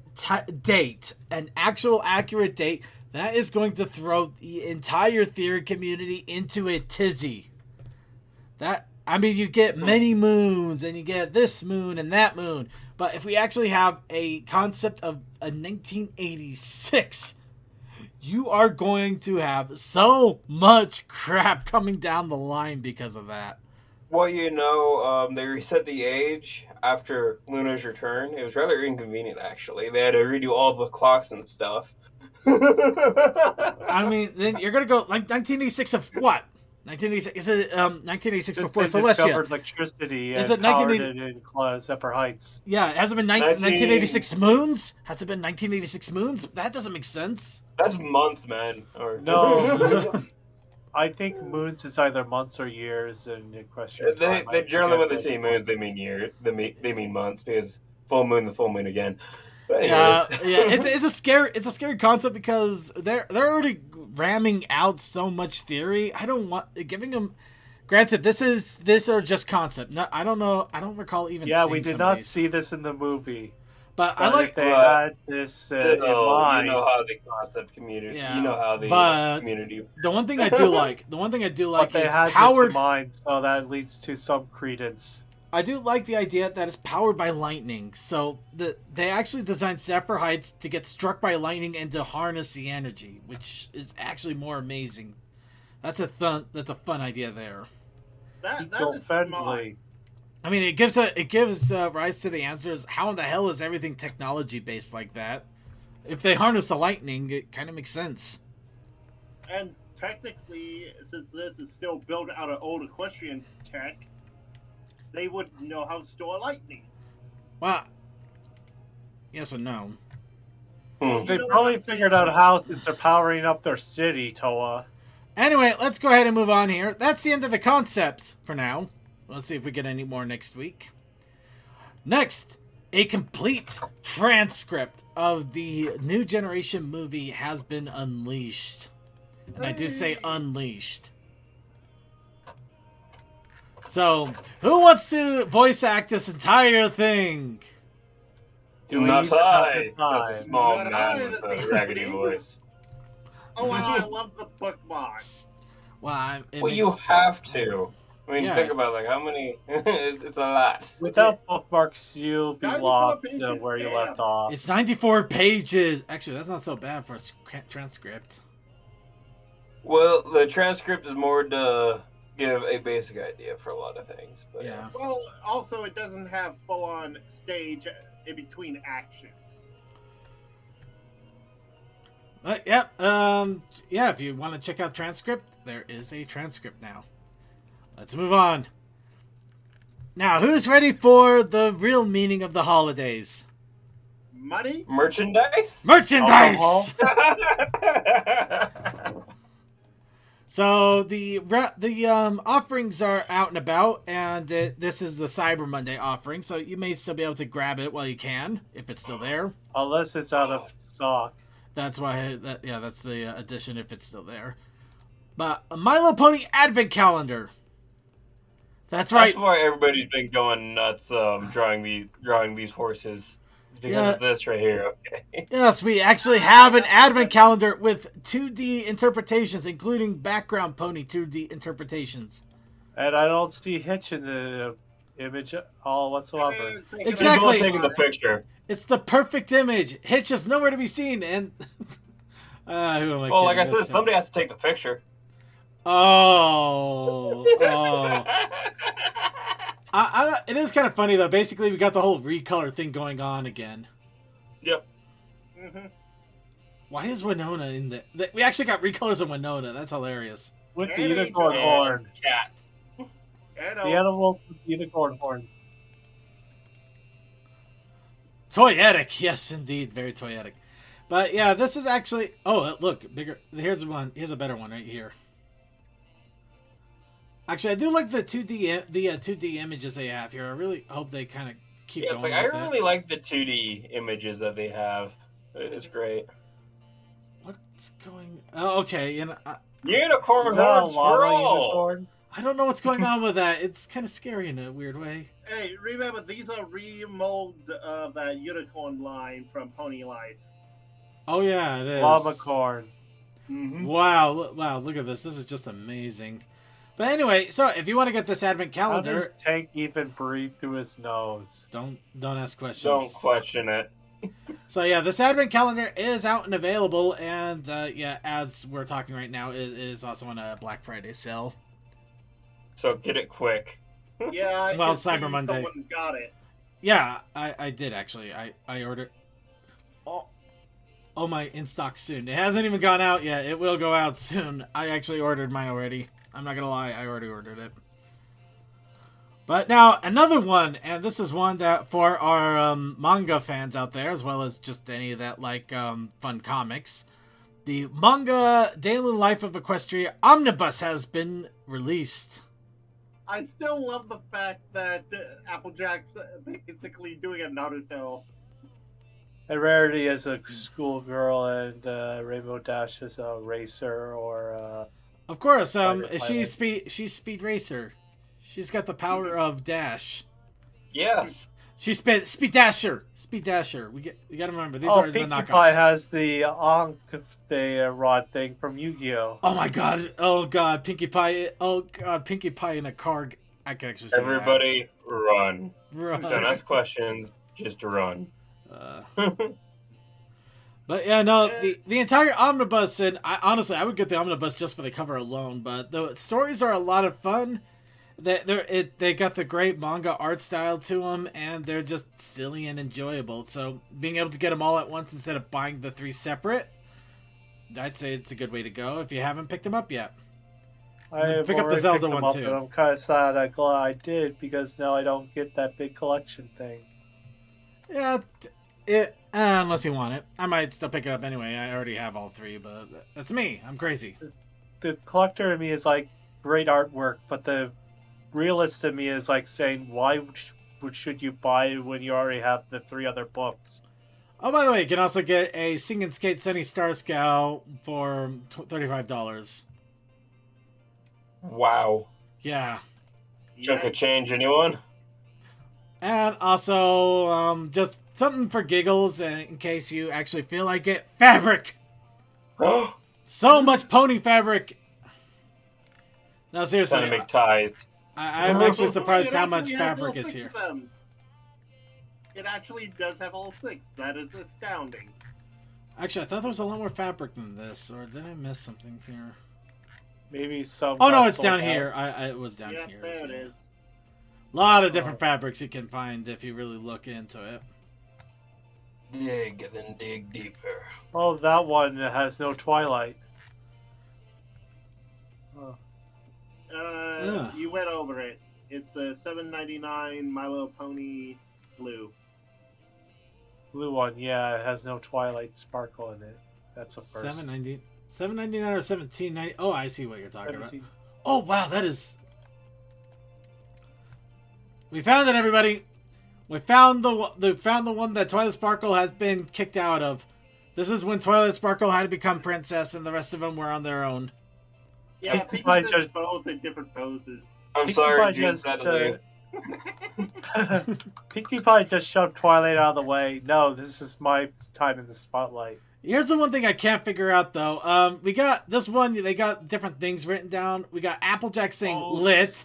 date, an actual accurate date, that is going to throw the entire theory community into a tizzy. You get many moons, and you get this moon and that moon. But if we actually have a concept of a 1986, you are going to have so much crap coming down the line because of that. Well, they reset the age after Luna's return. It was rather inconvenient, actually. They had to redo all the clocks and stuff. I mean, then you're going to go like 1986 of what? 1986 is it 1986 before They Celestia? discovered electricity Is and it powered 1980 it in Zephyr Heights. Yeah, it hasn't been 1986 moons? Has it been 1986 moons? That doesn't make sense. That's months, man. No. I think moons is either months or years in question. They generally, when they say moons, they mean year. They mean months, because full moon, the full moon again. But anyways. It's a scary concept because they're already ramming out so much theory. I don't want giving them. Granted, this are just concept. No, I don't know. I don't recall even. Yeah, seeing we did not see this in the movie. But I like if they had this in mind. You know how the concept community. Yeah, you know how the community. The one thing I do like. But they is had powered. this in mind, so that leads to some credence. I do like the idea that it's powered by lightning. So they actually designed Zephyr Heights to get struck by lightning and to harness the energy, which is actually more amazing. That's a fun idea there. That is smart. Eco-friendly. I mean, it gives rise to the answers. How in the hell is everything technology based like that? If they harness the lightning, it kind of makes sense. And technically, since this is still built out of old equestrian tech, they would know how to store lightning. Well, yes and no. They probably figured out how since they're powering up their city, Toa. Anyway, let's go ahead and move on here. That's the end of the concepts for now. Let's see if we get any more next week. Next, a complete transcript of the New Generation movie has been unleashed. And I do say unleashed. So, who wants to voice act this entire thing? Not I. Just a small Not man I, with that's a raggedy voice. Oh, I love the bookmark. Well, You have to. I mean, Yeah. think about how many. it's a lot. Without bookmarks, you'll be 94 lost pages, where you damn. left off. It's 94 pages. Actually, that's not so bad for a transcript. Well, the transcript is more to give a basic idea for a lot of things. But Yeah. Well, also, it doesn't have full-on stage in between actions. If you want to check out transcript, there is a transcript now. Let's move on. Now, who's ready for the real meaning of the holidays? Money? Merchandise? Merchandise! Alcohol? So the offerings are out and about, and this is the Cyber Monday offering, so you may still be able to grab it while you can, if it's still there. Unless it's out of stock. That's why, that's the addition if it's still there. But a My Little Pony Advent Calendar. That's right. That's why everybody's been going nuts drawing these horses. It's because of this right here, okay? Yes, we actually have an Advent Calendar with 2D interpretations, including background pony 2D interpretations. And I don't see Hitch in the image at all whatsoever. Exactly. People taking the picture. It's the perfect image. Hitch is nowhere to be seen, and who am I Well, like I kidding? said, somebody has to take the picture. Oh. It is kind of funny though. Basically, we got the whole recolor thing going on again. Yep. Mm-hmm. Why is Winona in the? We actually got recolors of Winona. That's hilarious. With the And unicorn Angel. horn. Cat. And The animal with the unicorn horn. Toyetic, yes, indeed, very toyetic. But yeah, this is actually. Oh, look, bigger. Here's one. Here's a better one right here. Actually, I do like the 2D images they have here. I really hope they kind of keep Yeah, going. it's like I with really like the 2D images that they have. It's great. What's going? Oh, okay, and Unicorn Is that a horns lava for all. unicorn? I don't know what's going on with that. It's kind of scary in a weird way. Hey, remember, these are remolds of that unicorn line from Pony Life. Oh yeah, it is. Lava corn. Wow, wow, look at this. This is just amazing. But anyway, so if you want to get this advent How does calendar, Tank even breathe through his nose? don't ask questions. Don't question it. So yeah, this advent calendar is out and available, and yeah, as we're talking right now, it is also on a Black Friday sale. So get it quick. Yeah, I Well, can see Cyber Monday. Someone got it. Yeah, I did actually. I ordered. Oh my, in stock soon. It hasn't even gone out yet. It will go out soon. I actually ordered mine already. I'm not gonna lie, I already ordered it. But now another one, and this is one that for our manga fans out there, as well as just any that like fun comics, the manga Daily Life of Equestria Omnibus has been released. I still love the fact that Applejack's basically doing a Naruto. And Rarity is a schoolgirl, and Rainbow Dash is a racer or. Of course, Fighter she's Speed Racer. She's got the power of Dash. Yes. She's Speed Dasher. Speed Dasher. We gotta remember these are the Pinkie knockoffs. Pie has the Ankh the rod thing from Yu-Gi-Oh. Oh my god! Oh god! Pinkie Pie! Oh god! Pinkie Pie in a car. I can actually say Everybody run. that. Don't ask questions. Just run. But yeah, no, the entire omnibus, and honestly, I would get the omnibus just for the cover alone. But the stories are a lot of fun. They got the great manga art style to them, and they're just silly and enjoyable. So being able to get them all at once instead of buying the 3 separate, I'd say it's a good way to go if you haven't picked them up yet. Pick up the Zelda one too. But I'm kind of sad I did, because now I don't get that big collection thing. Yeah, unless you want it. I might still pick it up anyway. I already have all 3, but that's me. I'm crazy. The collector in me is like, great artwork, but the realist in me is like saying, why should you buy when you already have the 3 other books? Oh, by the way, you can also get a Sing and Skate Sunny Star Scout for $35. Wow. Yeah. Chunk of change, anyone? And also, just something for giggles, in case you actually feel like it. Fabric! So much pony fabric! No, seriously. Trying to make ties. I'm actually surprised It how actually much has fabric all is 6 here. of them. It does have all 6. That is astounding. Actually, I thought there was a lot more fabric than this, or did I miss something here? Maybe some. Oh no, got it's sold down out. here. It was down Yep, here. there it is. A lot of different fabrics you can find if you really look into it. Dig, then dig deeper. Oh, that one has no Twilight. Yeah. You went over it. It's the $7.99 My Little Pony blue. Blue one, yeah, it has no Twilight sparkle in it. That's a first. $7.99 or $17.90. Oh, I see what you're talking 17. about. Oh wow, that is. We found it, everybody. We found the one that Twilight Sparkle has been kicked out of. This is when Twilight Sparkle had to become princess, and the rest of them were on their own. Yeah, Pinkie Pinkie Pie said just- both in different poses. I'm Pinkie sorry, Pie Jesus, just, suddenly. Pinkie Pie just shoved Twilight out of the way. No, this is my time in the spotlight. Here's the one thing I can't figure out though. We got this one. They got different things written down. We got Applejack saying lit,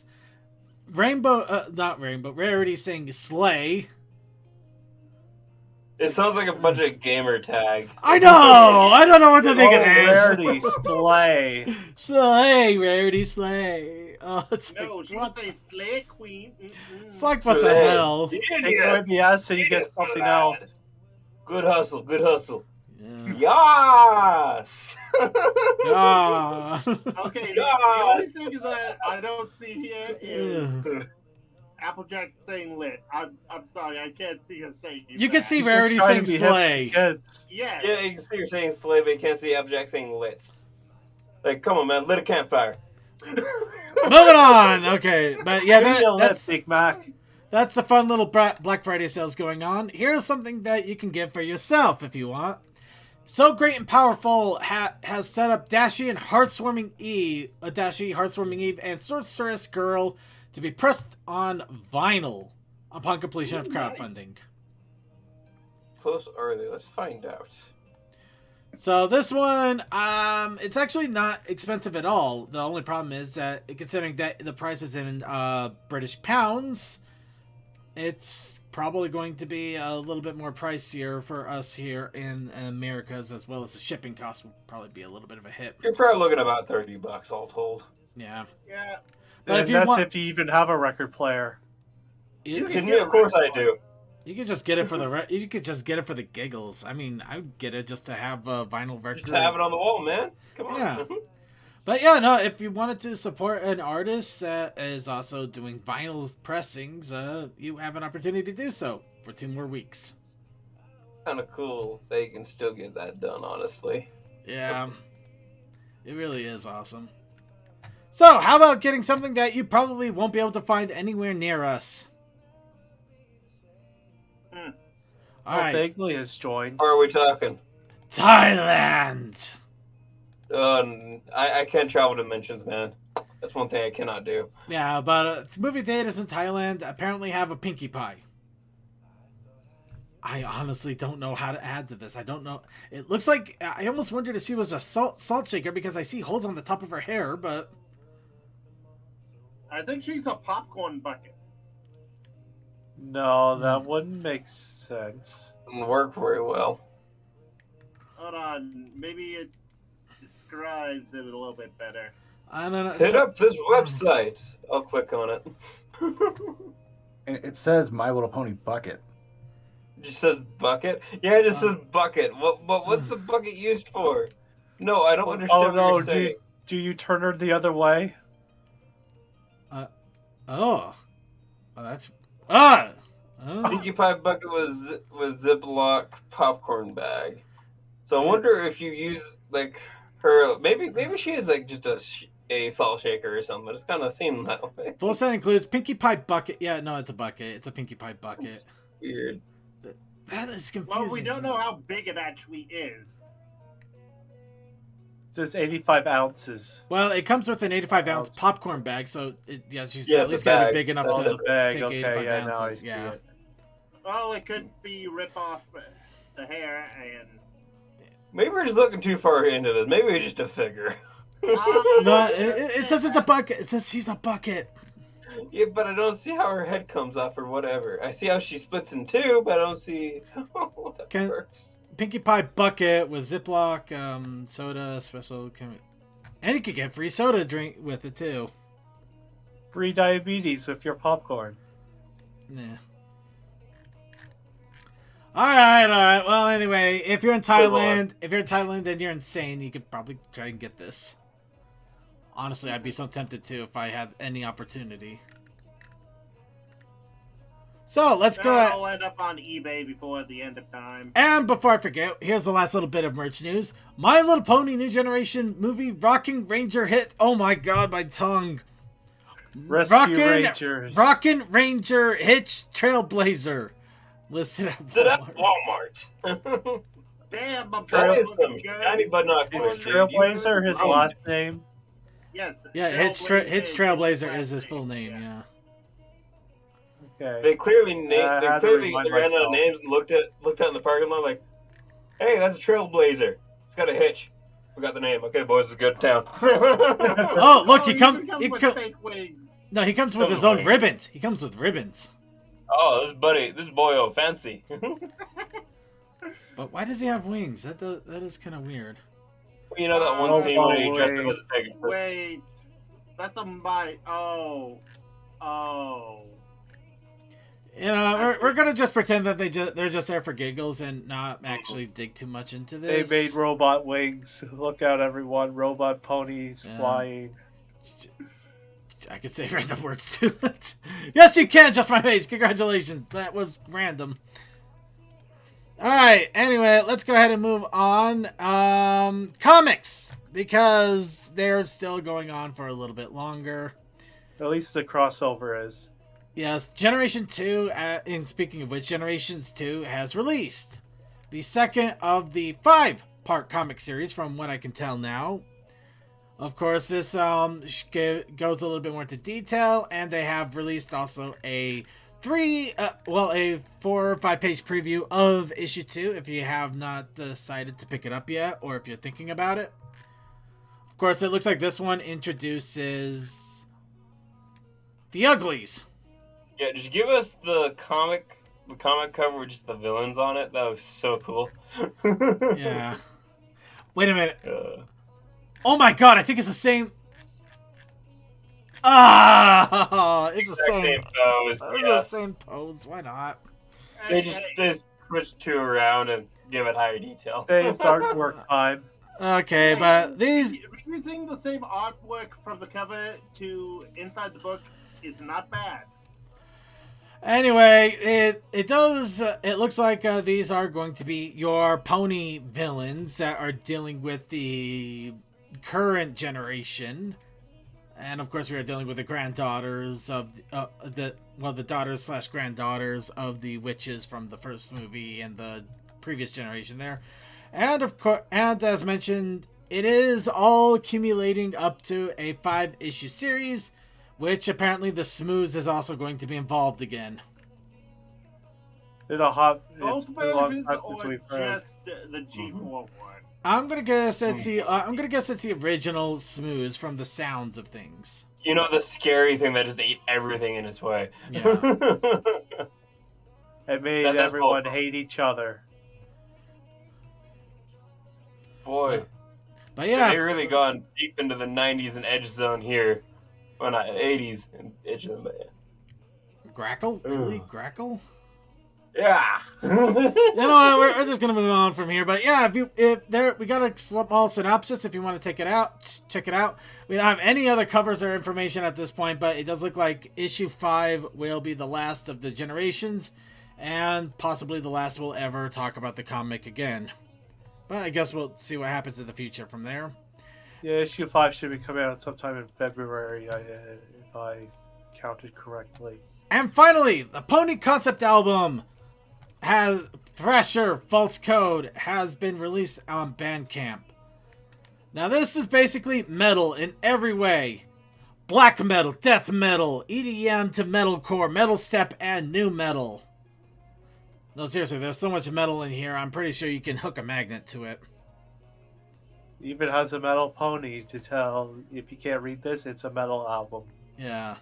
not Rainbow, Rarity saying slay. It sounds like a bunch of gamer tags. I know. I don't know what to think of this. Rarity, slay. Slay, Rarity, slay. Oh, it's No, like, she what? would say Slay Queen. Mm-mm. It's like what the Slay. hell? Take away the S and you get something else. Good hustle, good hustle. Yeah. Yes! Ah. Okay, the only thing is that I don't see here is Yeah. Applejack saying lit. I'm sorry, I can't see her saying You can that. see He's Rarity just saying trying to be hip slay. to kids. Yeah. Yeah, you can see you're saying slay, but you can't see Applejack saying lit. Like, come on, man, lit a campfire. Moving on. Okay, but yeah, Give me a lip, that's Big Mac. that's the fun little Black Friday sales going on. Here's something that you can get for yourself if you want. So Great and Powerful has set up Dashie and Heartswarming Eve, Dashie, Heartswarming Eve, and Sorceress Girl to be pressed on vinyl upon completion of crowdfunding. Close are they? Let's find out. So this one, it's actually not expensive at all. The only problem is that, considering that the price is in British pounds, it's probably going to be a little bit more pricier for us here in Americas, as well as the shipping costs will probably be a little bit of a hit. You're probably looking about $30 all told. Yeah. Yeah. But And if you even have a record player. you Kidding can, me? Of course I do. you could just get it for you could just get it for the giggles. I mean, I would get it just to have a vinyl record. Just have it on the wall, man. Come on. Yeah. But yeah, no, if you wanted to support an artist that is also doing vinyl pressings, you have an opportunity to do so for 2 more weeks. Kind of cool. They can still get that done, honestly. Yeah, it really is awesome. So, how about getting something that you probably won't be able to find anywhere near us? All right, Bagley has joined. Where are we talking? Thailand. I can't travel dimensions, man. That's one thing I cannot do. Yeah, but movie theaters in Thailand apparently have a Pinkie Pie. I honestly don't know how to add to this. I don't know. It looks like I almost wondered if she was a salt shaker because I see holes on the top of her hair, but I think she's a popcorn bucket. No, that wouldn't make sense. Doesn't work very well. Hold on. Maybe it describes it a little bit better. I don't know. Hit up this website. I'll click on it. And it says My Little Pony bucket. It just says bucket? Yeah, it just says bucket. What's the bucket used for? No, I don't understand what you're saying. Do you turn her the other way? That's Pinkie Pie bucket was Ziploc popcorn bag. So I wonder if you use like her. Maybe she is like just a salt shaker or something. It just kind of seemed that way. full set includes Pinkie Pie bucket. Yeah, no, it's a bucket. It's a Pinkie Pie bucket. Weird. That is confusing. Well, we don't know how big it actually is. It says 85 ounces. Well, it comes with an 85-ounce popcorn bag, so she's Yeah, at least the got to be bag. big enough That's to the bag, sink okay, 85 yeah, now I ounces. see Yeah. it. Well, it could be rip off the hair and. Maybe we're just looking too far into this. Maybe it's just a figure. No, it says it's a bucket. It says she's a bucket. Yeah, but I don't see how her head comes off or whatever. I see how she splits in two, but I don't see how that works. Pinkie Pie bucket with Ziploc, soda, special. And you could get free soda drink with it too. Free diabetes with your popcorn. Yeah. All right. Well, anyway, if you're in Thailand, and you're insane, you could probably try and get this. Honestly, I'd be so tempted to if I had any opportunity. So let's go. I'll end up on eBay before the end of time. And before I forget, here's the last little bit of merch news. My Little Pony New Generation movie Rockin' Ranger hit. Oh my god, my tongue. Rescue Rangers. Rockin' Ranger Hitch Trailblazer. Listed at Walmart. Walmart. Damn, my That is boy some looking good. shiny binoculars. Is Trailblazer his last name? Yes. Yeah, Hitch Trailblazer is his full name, yeah. Okay. They clearly I had to remind ran out myself. of names and looked out in the parking lot like, hey, that's a Trailblazer. It's got a hitch. We got the name. Okay, boys, it's a good town. Oh, look, he comes with fake wings. No, he comes with his own ribbons. He comes with ribbons. Oh, this boy, fancy. But why does he have wings? That is kind of weird. You know that one scene when he dressed up as a pig. Wait, that's a my. Oh. You know, we're gonna just pretend that they're just there for giggles and not actually dig too much into They this. made robot wings. Look out, everyone. Robot ponies flying. I could say random words too. Yes, you can. Just my age. Congratulations. That was random. All right. Anyway, let's go ahead and move on. Comics, because they're still going on for a little bit longer. At least the crossover is. Yes, Generation 2, and speaking of which, Generations 2 has released the second of the 5-part comic series, from what I can tell now. Of course, this goes a little bit more into detail, and they have released also a a 4 or 5 page preview of issue 2 if you have not decided to pick it up yet, or if you're thinking about it. Of course, it looks like this one introduces the Uglies. Yeah, did you give us the comic cover with just the villains on it? That was so cool. Yeah. Wait a minute. Oh my god, I think it's the same. It's the same pose. It's the same pose. Why not? They just switch two around and give it higher detail. It's artwork time. Okay, but these using the same artwork from the cover to inside the book is not bad. Anyway, it does. It looks like these are going to be your pony villains that are dealing with the current generation, and of course we are dealing with the granddaughters of the daughters/granddaughters of the witches from the first movie and the previous generation there, and of course, and as mentioned, it is all accumulating up to a 5-issue series. Which apparently the Smooths is also going to be involved again. It's Both been a long versions time or since we've heard. just the G4 one? I'm gonna guess it's the original Smooths from the sounds of things. You know, the scary thing that just ate everything in its way. Yeah. It made That's everyone both. hate each other. Boy. But yeah, They really gone deep into the 90s and edge zone here. Well, not 80s and edge zone, but Grackle? Really? Grackle? yeah. You know what? We're just gonna move on from here. But yeah, we got a small synopsis if you want to check it out. We don't have any other covers or information at this point, but it does look like issue 5 will be the last of the generations, and possibly the last we'll ever talk about the comic again. But I guess we'll see what happens in the future from there. Yeah, issue 5 should be coming out sometime in February, if I counted correctly. And finally, the Pony concept album has Thrasher False Code has been released on Bandcamp. Now this is basically metal in every way. Black metal, death metal, EDM to metalcore, metal step, and new metal. No, seriously, there's so much metal in here, I'm pretty sure you can hook a magnet to it. Even has a metal pony to tell if you can't read this, it's a metal album. Yeah.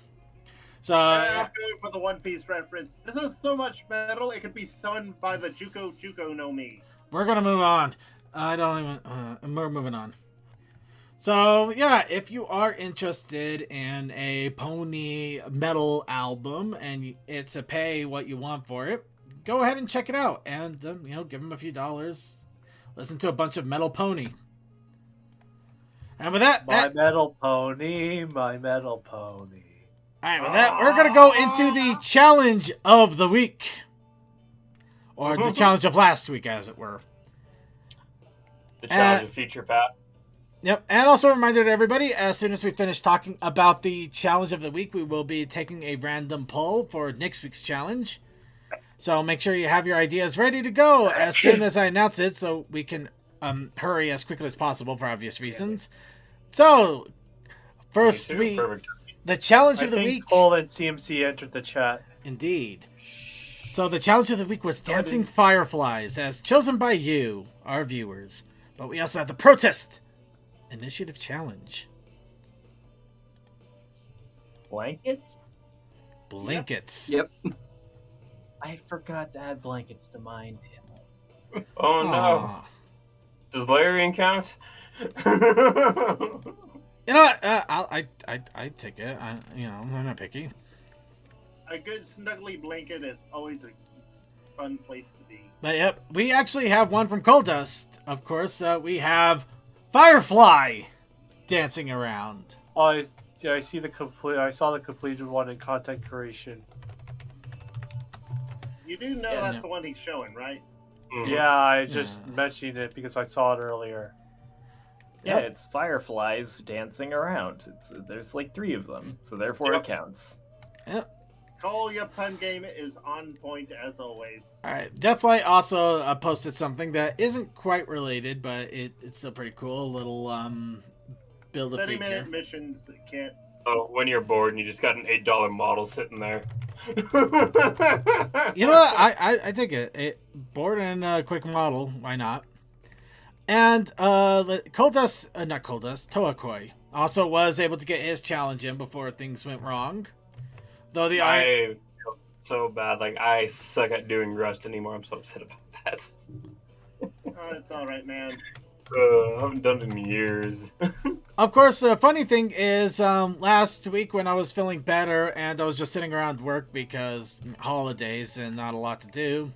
So I'm going for the One Piece reference. This is so much metal, it could be sung by the Juko no Mi. we're gonna move on. We're moving on. So yeah, if you are interested in a pony metal album and it's a pay what you want for it, go ahead and check it out and give them a few dollars. Listen to a bunch of metal pony. And with that, My metal pony. Alright, with that, we're gonna go into the challenge of the week. Or the challenge of last week, as it were. The challenge of future Pat. Yep, and also a reminder to everybody, as soon as we finish talking about the challenge of the week, we will be taking a random poll for next week's challenge. So make sure you have your ideas ready to go as soon as I announce it, so we can hurry as quickly as possible for obvious reasons. So, first the challenge of the week. Cole and CMC entered the chat. Indeed. So the challenge of the week was Dancing Fireflies, as chosen by you, our viewers. But we also have the Protest Initiative Challenge. Blankets? Blankets. Yep. I forgot to add blankets to mine, damn it. Oh no. Aw. Does Larian count? You know what? I take it. I'm not picky. A good snuggly blanket is always a fun place to be. But yep, we actually have one from Cold Dust. Of course, we have Firefly dancing around. Oh, I see the complete. I saw the completed one in content creation. You do know that's the one he's showing, right? Mm-hmm. Yeah, I just mentioned it because I saw it earlier. Yeah, it's fireflies dancing around. There's like 3 of them, so therefore it counts. Yep. Cole, your pun game is on point as always. Alright, Deathlight also posted something that isn't quite related, but it's still pretty cool. A little build a figure. 30-minute missions can't. Oh, when you're bored and you just got an $8 model sitting there. You know what? I take it. Board and quick model. Why not? And Koldust, not Koldust, Toakoi also was able to get his challenge in before things went wrong. Though I feel so bad. Like, I suck at doing Rust anymore. I'm so upset about that. Oh, it's all right, man. I haven't done it in years. Of course, the funny thing is, last week when I was feeling better and I was just sitting around work because holidays and not a lot to do,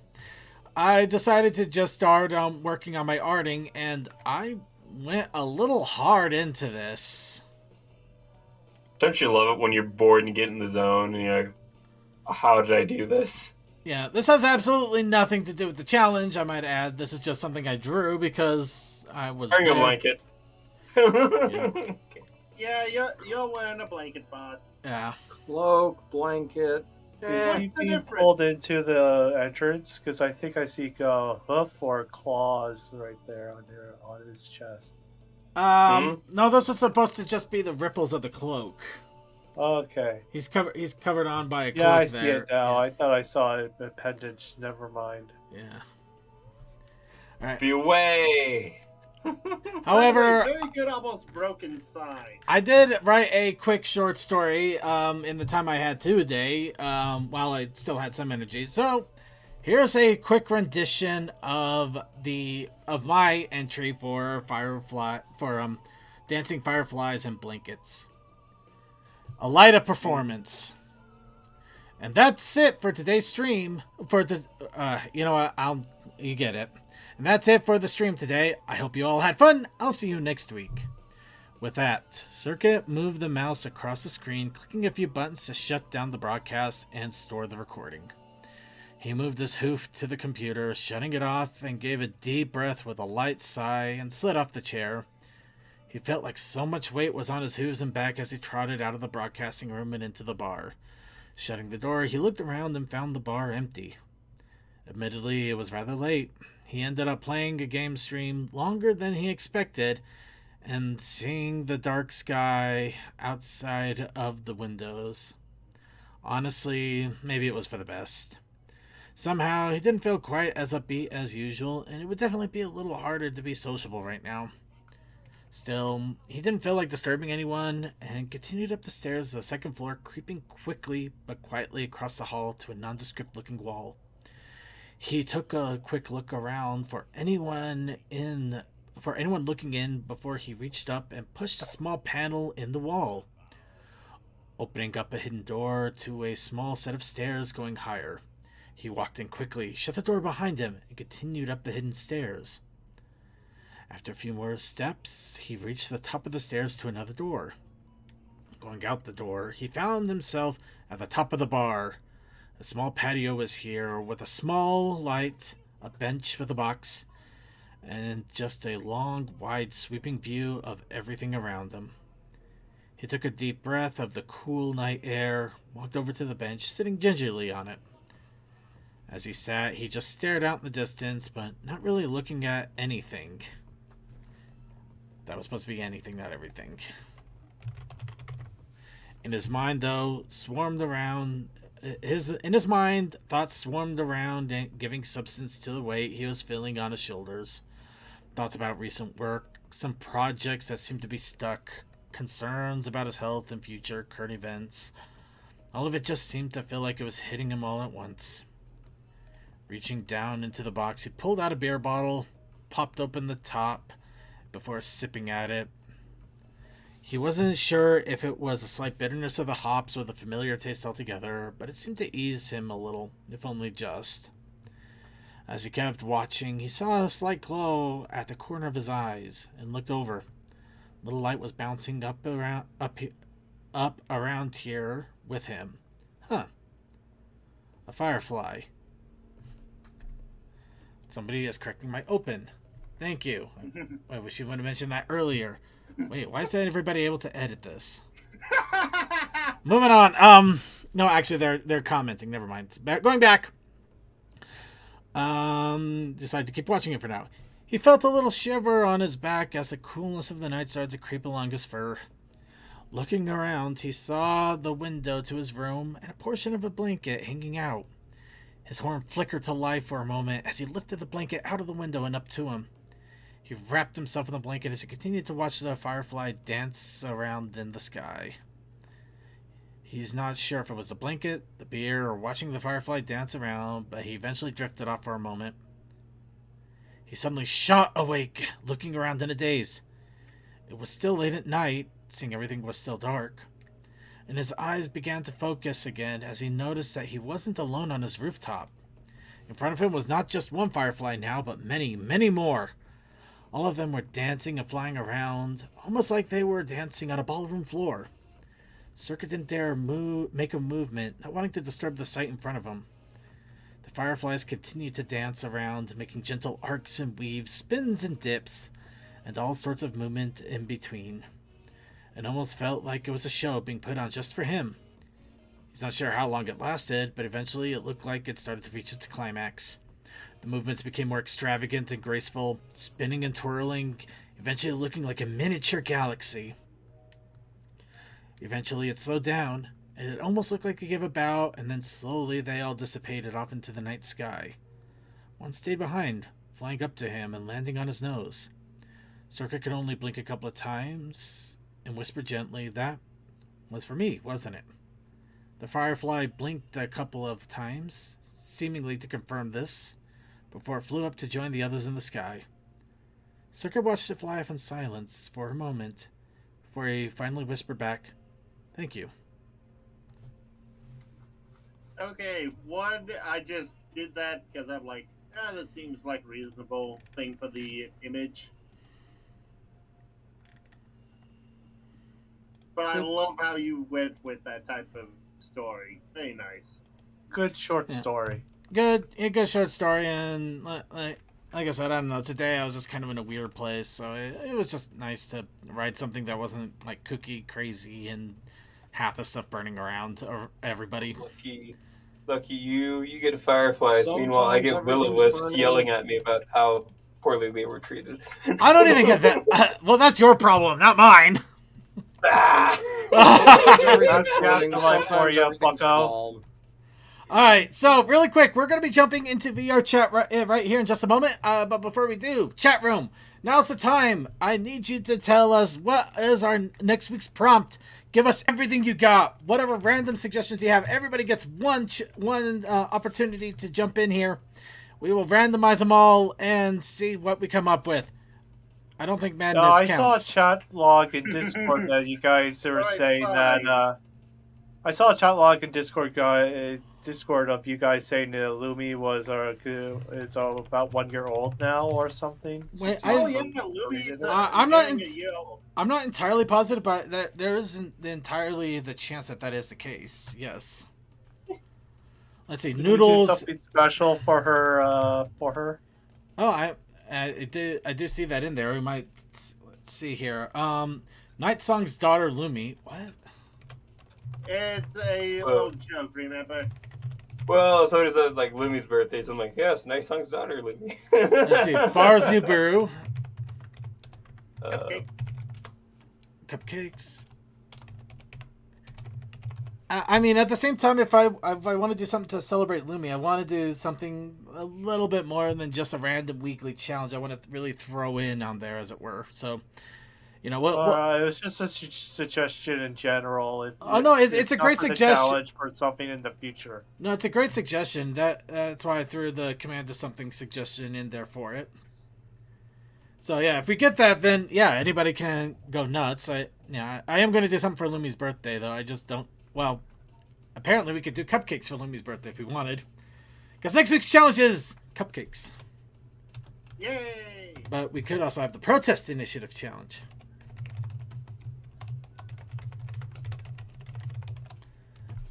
I decided to just start working on my arting, and I went a little hard into this. Don't you love it when you're bored and get in the zone and you're like, how did I do this? Yeah, this has absolutely nothing to do with the challenge, I might add. This is just something I drew because I was Bring a there. blanket. Yeah, you're wearing a blanket, boss. Yeah. Cloak, blanket. Is What's he the being difference? pulled into the entrance? Because I think I see a hoof or claws right there on his chest. No, those are supposed to just be the ripples of the cloak. Okay. He's covered on by a cloak Yeah, I see there. it now. Yeah. I thought I saw a appendage. Never mind. Yeah. All right. Be away. However, Very good, almost broken sign. I did write a quick short story in the time I had today, while I still had some energy. So here's a quick rendition of my entry for Dancing Fireflies and Blankets. A light up performance. And that's it for today's stream. For the you know what, you get it. And that's it for the stream today. I hope you all had fun. I'll see you next week. With that, Circuit moved the mouse across the screen, clicking a few buttons to shut down the broadcast and store the recording. He moved his hoof to the computer, shutting it off, and gave a deep breath with a light sigh and slid off the chair. He felt like so much weight was on his hooves and back as he trotted out of the broadcasting room and into the bar. Shutting the door, he looked around and found the bar empty. Admittedly, it was rather late. He ended up playing a game stream longer than he expected and seeing the dark sky outside of the windows. Honestly, maybe it was for the best. Somehow, he didn't feel quite as upbeat as usual, and it would definitely be a little harder to be sociable right now. Still, he didn't feel like disturbing anyone and continued up the stairs to the second floor, creeping quickly but quietly across the hall to a nondescript-looking wall. He took a quick look around for anyone looking in before he reached up and pushed a small panel in the wall, opening up a hidden door to a small set of stairs going higher. He walked in quickly, shut the door behind him, and continued up the hidden stairs. After a few more steps, he reached the top of the stairs to another door. Going out the door, he found himself at the top of the bar. A small patio was here, with a small light, a bench with a box, and just a long, wide, sweeping view of everything around him. He took a deep breath of the cool night air, walked over to the bench, sitting gingerly on it. As he sat, he just stared out in the distance, but not really looking at anything. That was supposed to be anything, not everything. In his mind, though, thoughts swarmed around, giving substance to the weight he was feeling on his shoulders. Thoughts about recent work, some projects that seemed to be stuck, concerns about his health and future current events. All of it just seemed to feel like it was hitting him all at once. Reaching down into the box, he pulled out a beer bottle, popped open the top before sipping at it. He wasn't sure if it was a slight bitterness of the hops or the familiar taste altogether, but it seemed to ease him a little, if only just. As he kept watching, he saw a slight glow at the corner of his eyes and looked over. A little light was bouncing up around here with him. Huh. A firefly. Somebody is correcting my open. Thank you. I wish you would have mentioned that earlier. Wait, why is everybody able to edit this? Moving on. No, actually, they're commenting. Never mind. Going back. Decided to keep watching it for now. He felt a little shiver on his back as the coolness of the night started to creep along his fur. Looking around, he saw the window to his room and a portion of a blanket hanging out. His horn flickered to life for a moment as he lifted the blanket out of the window and up to him. He wrapped himself in the blanket as he continued to watch the firefly dance around in the sky. He's not sure if it was the blanket, the beer, or watching the firefly dance around, but he eventually drifted off for a moment. He suddenly shot awake, looking around in a daze. It was still late at night, seeing everything was still dark, and his eyes began to focus again as he noticed that he wasn't alone on his rooftop. In front of him was not just one firefly now, but many, many more. All of them were dancing and flying around, almost like they were dancing on a ballroom floor. Circuit didn't dare make a movement, not wanting to disturb the sight in front of him. The fireflies continued to dance around, making gentle arcs and weaves, spins and dips, and all sorts of movement in between. It almost felt like it was a show being put on just for him. He's not sure how long it lasted, but eventually it looked like it started to reach its climax. The movements became more extravagant and graceful, spinning and twirling, eventually looking like a miniature galaxy. Eventually it slowed down, and it almost looked like it gave a bow, and then slowly they all dissipated off into the night sky. One stayed behind, flying up to him and landing on his nose. Circa could only blink a couple of times and whisper gently, "That was for me, wasn't it?" The firefly blinked a couple of times, seemingly to confirm this, before it flew up to join the others in the sky. Circa watched it fly off in silence for a moment, before he finally whispered back, "Thank you." Okay, one, I just did that because I'm like, this seems like a reasonable thing for the image. But I love how you went with that type of story. Very nice. Good short Yeah. story. Good short story, and like I said, I don't know, today I was just kind of in a weird place, so it was just nice to write something that wasn't like kooky, crazy, and half the stuff burning around everybody. Lucky you get fireflies. Meanwhile, I get will-o-wisps yelling at me about how poorly they were treated. I don't even get that. Well, that's your problem, not mine. Alright, so really quick, we're going to be jumping into VR chat right here in just a moment. But before we do, chat room, now's the time. I need you to tell us what is our next week's prompt. Give us everything you got, whatever random suggestions you have. Everybody gets one opportunity to jump in here. We will randomize them all and see what we come up with. I don't think madness counts. I saw a chat log in Discord that you guys were saying that. I saw a chat log in Discord of you guys saying that Lumi is about 1 year old now or something. Wait, Lumi. I'm not entirely positive, but there isn't entirely the chance that is the case. Yes. Let's see. Noodles. Do something special for her. Oh, I do see that in there. We might see here. Night Song's daughter Lumi. What? It's a little joke, remember? Well, so does like Lumi's birthday. So I'm like, yes, Night Song's daughter, Lumi. Let's see. Bar's new brew. Cupcakes. I mean, at the same time, if I want to do something to celebrate Lumi, I want to do something a little bit more than just a random weekly challenge. I want to really throw in on there, as it were. So, you know what? It was just a suggestion in general. It's a great suggestion. Challenge for something in the future. No, it's a great suggestion. That's why I threw the command to something suggestion in there for it. So yeah, if we get that, then yeah, anybody can go nuts. I am going to do something for Lumi's birthday, though. I just don't. Well, apparently we could do cupcakes for Lumi's birthday if we wanted. Because next week's challenge is cupcakes. Yay! But we could also have the protest initiative challenge.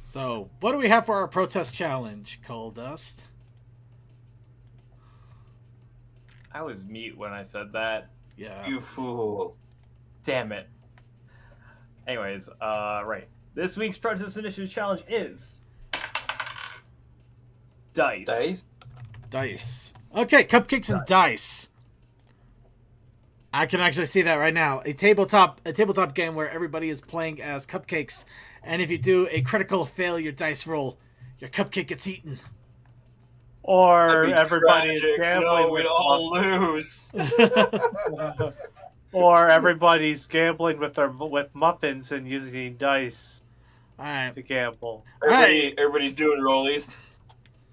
So, what do we have for our protest challenge, Coal Dust? I was mute when I said that. Yeah. You fool. Damn it. Anyways, right. This week's Protest Initiative Challenge is... Dice. Dice. Okay, cupcakes and dice. I can actually see that right now. A tabletop game where everybody is playing as cupcakes, and if you do a critical failure dice roll, your cupcake gets eaten. Or That'd be everybody is tragic. gambling No, we'd with all lose. or everybody's gambling with muffins and using dice All right. to gamble. Everybody's doing rollies.